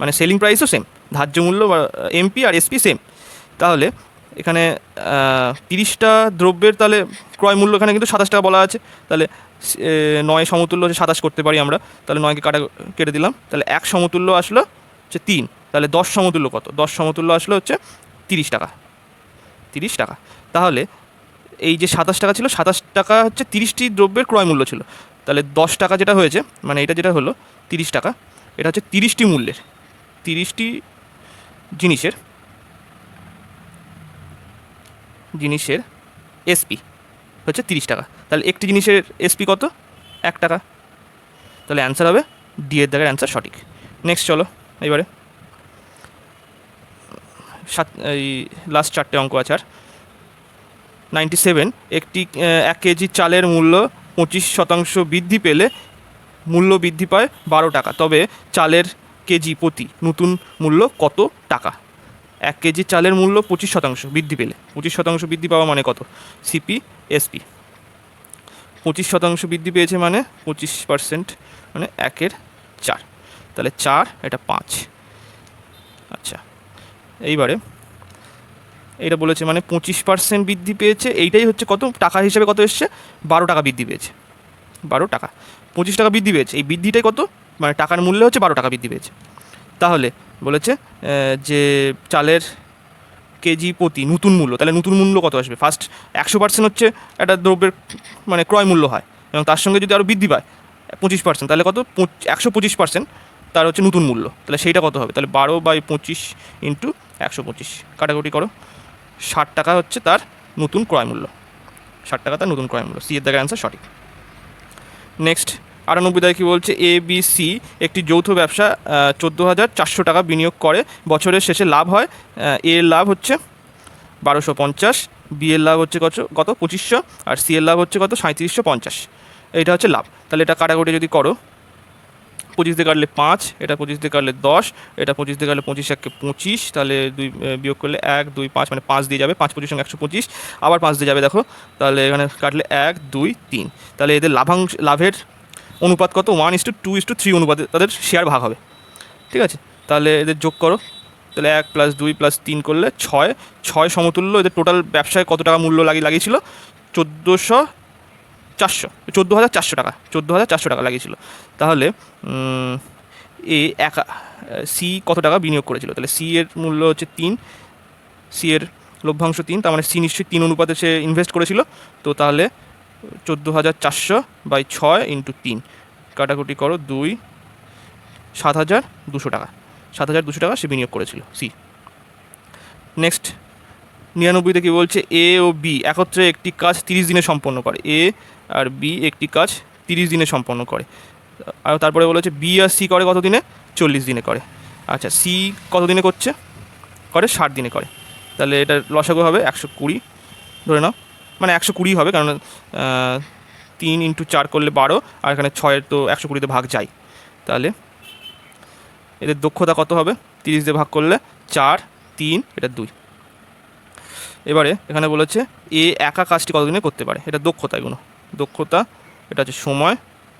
মানে সেলিং প্রাইসও সেম, ধার্য মূল্য বা এমপি আর এসপি সেম। তাহলে এখানে 30টা দ্রব্যের তাহলে ক্রয় মূল্য এখানে কিন্তু 27 টাকা বলা আছে, তাহলে 9 সমতুল্য হচ্ছে 27 করতে পারি আমরা, তাহলে 9কে কেটে দিলাম, তাহলে 1 সমতুল্য আসলো হচ্ছে 3, তাহলে 10 সমতুল্য কত? 10 সমতুল্য আসলো হচ্ছে 30 টাকা, 30 টাকা। তাহলে এই যে 27 টাকা ছিল, 27 টাকা হচ্ছে 30টি দ্রব্যের ক্রয় মূল্য ছিল, তাহলে 10 টাকা যেটা হয়েছে, মানে এটা যেটা হলো 30 টাকা, এটা হচ্ছে 30টি মূল্যের, 30টি জিনিসের জিনিসের এসপি হচ্ছে 30 টাকা। তাহলে একটি জিনিসের এসপি কত? 1 টাকা। তাহলে অ্যান্সার হবে ডি এর দাগের অ্যান্সার সঠিক। নেক্সট চলো এবারে এই লাস্ট 4টে অঙ্ক আছে। আর 97, একটি 1 কেজি চালের মূল্য 25% বৃদ্ধি পেলে মূল্য বৃদ্ধি পায় 12 টাকা, তবে চালের কেজি প্রতি নতুন মূল্য কত টাকা? 1 কেজি চালের মূল্য 25% বৃদ্ধি পেলে, 25% বৃদ্ধি পাওয়া মানে কত? CP SP. 25% বৃদ্ধি পেয়েছে মানে 25% মানে 1/4, তাহলে 4 এটা 5। আচ্ছা, এইবারে এটা বলেছে মানে 25% বৃদ্ধি পেয়েছে, এইটাই হচ্ছে কত টাকা হিসেবে কত এসছে? 12 টাকা বৃদ্ধি পেয়েছে। 12 টাকা, 25 টাকা বৃদ্ধি পেয়েছে, এই বৃদ্ধিটাই কত? মানে টাকার মূল্য হচ্ছে 12 টাকা বৃদ্ধি পেয়েছে। তাহলে বলেছে যে চালের কেজি প্রতি নতুন মূল্য, তাহলে নতুন মূল্য কত আসবে? ফার্স্ট 100% হচ্ছে একটা দ্রব্যের মানে ক্রয় মূল্য হয়, এবং তার সঙ্গে যদি আরও বৃদ্ধি পায় 25%, তাহলে কত? 125% তার হচ্ছে নতুন মূল্য। তাহলে সেইটা কত হবে? তাহলে 12/25 ইন্টু 125, কাটাকুটি করো, 60 টাকা হচ্ছে তার নতুন ক্রয় মূল্য। 60 টাকা তার নতুন ক্রয় মূল্য। সি এর দাগের অ্যান্সার সঠিক। নেক্সট 98 দাগে কী বলছে? এ বি সি একটি যৌথ ব্যবসা 14,400 টাকা বিনিয়োগ করে, বছরের শেষে লাভ হয়, এ এর লাভ হচ্ছে 1250, বি এর লাভ হচ্ছে কত 2500, আর সি এর লাভ হচ্ছে কত 3750। এইটা হচ্ছে লাভ। তাহলে এটা কাটাকুটি যদি করো, 25 দিয়ে কাটলে 5, এটা 25 দিয়ে কাটলে 10, এটা 25 দিয়ে কাটলে 25 1 25, তাহলে 2 বিয়োগ করলে 1 2 5 মানে 5 দিয়ে যাবে, 5 25 125, আবার 5 দিয়ে যাবে। দেখো তাহলে এখানে কাটলে 1 2 3, তাহলে এদের লাভের অনুপাত কত? 1:2:3 অনুপাতে তাদের শেয়ার ভাগ হবে। ঠিক আছে, তাহলে এদের যোগ করো, তাহলে 1 + 2 + 3 করলে 6, 6 সমতুল্য। এদের টোটাল ব্যবসায় কত টাকা মূল্য লাগিয়েছিল? 14,400 টাকা, 14,400 টাকা লাগিয়েছিল। তাহলে এ একা সি কত টাকা বিনিয়োগ করেছিল? তাহলে সি এর মূল্য হচ্ছে 3, সি এর লভ্যাংশ 3, তার মানে সি নিশ্চয়ই 3 অনুপাতে সে ইনভেস্ট করেছিল। তো তাহলে 14,400/6 × 3, কাটাকুটি করো 2, 7,200 টাকা। 7,200 টাকা সে বিনিয়োগ করেছিল সি। নেক্সট 99-তে কী বলছে? এ ও বি একত্রে একটি কাজ 30 দিনে সম্পন্ন করে। এ আর বি একটি কাজ 30 দিনে সম্পন্ন করে, আর তারপরে বলেছে বি আর সি করে কত দিনে? 40 দিনে করে। আচ্ছা, সি কত দিনে করে? 60 দিনে করে। তাহলে এটা লসাগু হবে 120 ধরে নাও, মানে 120 হবে, কারণ 3 × 4 করলে 12, আর এখানে 6-এর তো 120-তে ভাগ যায়। তাহলে এদের দক্ষতা কত হবে? 30 দিয়ে ভাগ করলে 4, 3, এটা 2। এবারে এখানে বলেছে এ একা কাজটি কতদিনে করতে পারে, এটা দক্ষতা। এগুলো দক্ষতা, এটা হচ্ছে সময়,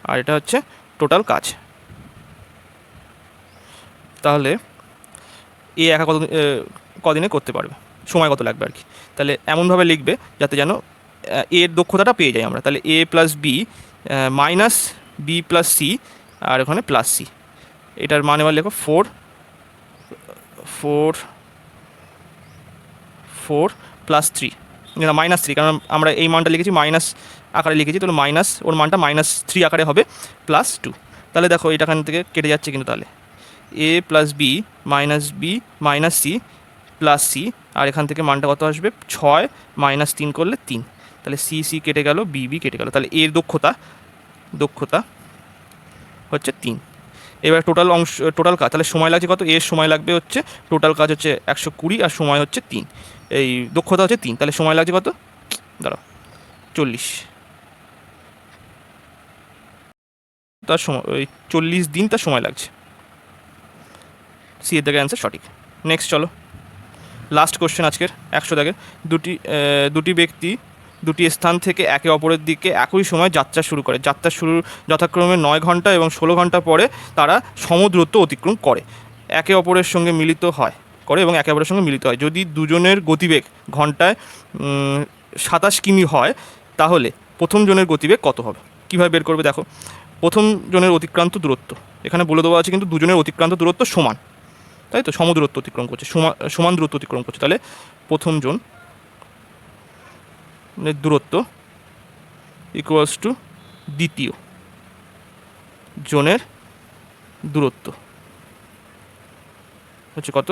আর এটা হচ্ছে টোটাল কাজ। তাহলে এ একা কদিনে করতে পারবে, সময় কত লাগবে আর কি। তাহলে এমনভাবে লিখবে যাতে যেন এর দক্ষতাটা পেয়ে যাই আমরা। তাহলে A + B minus B + C, আর ওখানে প্লাস সি। এটার মানে আবার লেখো 4 + 3, না -3, কারণ আমরা এই মানটা লিখেছি মাইনাস আকারে লিখেছি, তাহলে মাইনাস, ওর মানটা -3 আকারে হবে, +2। তাহলে দেখো এটা এখান থেকে কেটে যাচ্ছে কিন্তু, তাহলে A + B -B -C plus C, আর এখান থেকে মানটা কত আসবে? 6 -3 করলে 3, তাহলে সি সি কেটে গেল, বি বি কেটে গেল। তাহলে এর দক্ষতা হচ্ছে 3। এবার টোটাল কাজ, তাহলে সময় লাগছে কত? এর সময় লাগবে হচ্ছে, টোটাল কাজ হচ্ছে 120, আর সময় হচ্ছে 3, এই দক্ষতা হচ্ছে 3, তাহলে সময় লাগছে কত? দাঁড়াও, 40। তার সময় ওই 40 দিন তার সময় লাগছে। সি এর দাগের অ্যান্সার সঠিক। নেক্সট চলো, লাস্ট কোশ্চেন আজকের 100 দাগের। দুটি ব্যক্তি দুটি স্থান থেকে একে অপরের দিকে একই সময় যাত্রা শুরু করে। যাত্রা শুরুর যথাক্রমে 9 ঘন্টা এবং 16 ঘন্টা পরে তারা সমদূরত্ব অতিক্রম করে একে অপরের সঙ্গে মিলিত হয় এবং একে অপরের সঙ্গে মিলিত হয়। যদি দুজনের গতিবেগ ঘন্টায় 27 কিমি হয়, তাহলে প্রথম জনের গতিবেগ কত হবে? কীভাবে বের করবে? দেখো, প্রথম জনের অতিক্রান্ত দূরত্ব এখানে বলে দেওয়া আছে, কিন্তু দুজনের অতিক্রান্ত দূরত্ব সমান, তাই তো, সমদূরত্ব অতিক্রম করছে, সমান দূরত্ব অতিক্রম করছে। তাহলে প্রথম জন দূরত্ব ইকুয়ালস টু দ্বিতীয় জনের দূরত্ব হচ্ছে কত?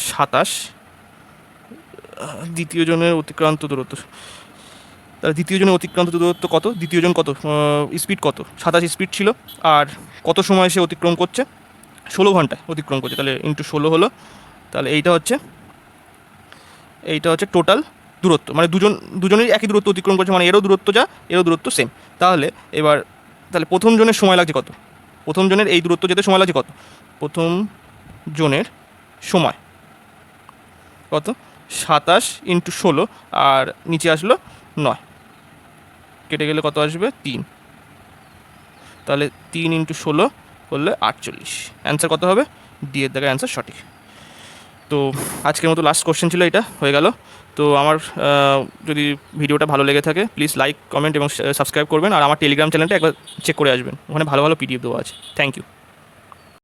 27 দ্বিতীয় জনের অতিক্রান্ত দূরত্ব, তাহলে দ্বিতীয় জনের অতিক্রান্ত দূরত্ব কত, দ্বিতীয় জন কত স্পিড কত, 27 স্পিড ছিল, আর কত সময় সে অতিক্রম করছে, 16 ঘন্টায় অতিক্রম করছে, তাহলে ইন্টু 16 হলো, তাহলে এইটা হচ্ছে টোটাল দূরত্ব, মানে দুজনেরই একই দূরত্ব অতিক্রম করছে, মানে এরও দূরত্ব যা এরও দূরত্ব সেম। তাহলে প্রথম জনের সময় লাগছে কত, প্রথম জনের এই দূরত্ব যেতে সময় লাগছে কত, প্রথম জনের সময় কত 27 ইন্টু 16, আর নিচে আসলো 9, কেটে গেলে কত আসবে 3, তাহলে 3 ইন্টু 16 করলে 48, অ্যান্সার কত হবে, ডি এর জায়গায় অ্যান্সার সঠিক। তো আজকের মতো লাস্ট কোশ্চেন ছিল, এটা হয়ে গেল। তো আমার যদি ভিডিওটা ভালো লেগে থাকে প্লিজ লাইক কমেন্ট এবং সাবস্ক্রাইব করবেন, আর আমার টেলিগ্রাম চ্যানেলটা একবার চেক করে আসবেন, ওখানে ভালো ভালো পিডিএফ দেওয়া আছে। Thank you.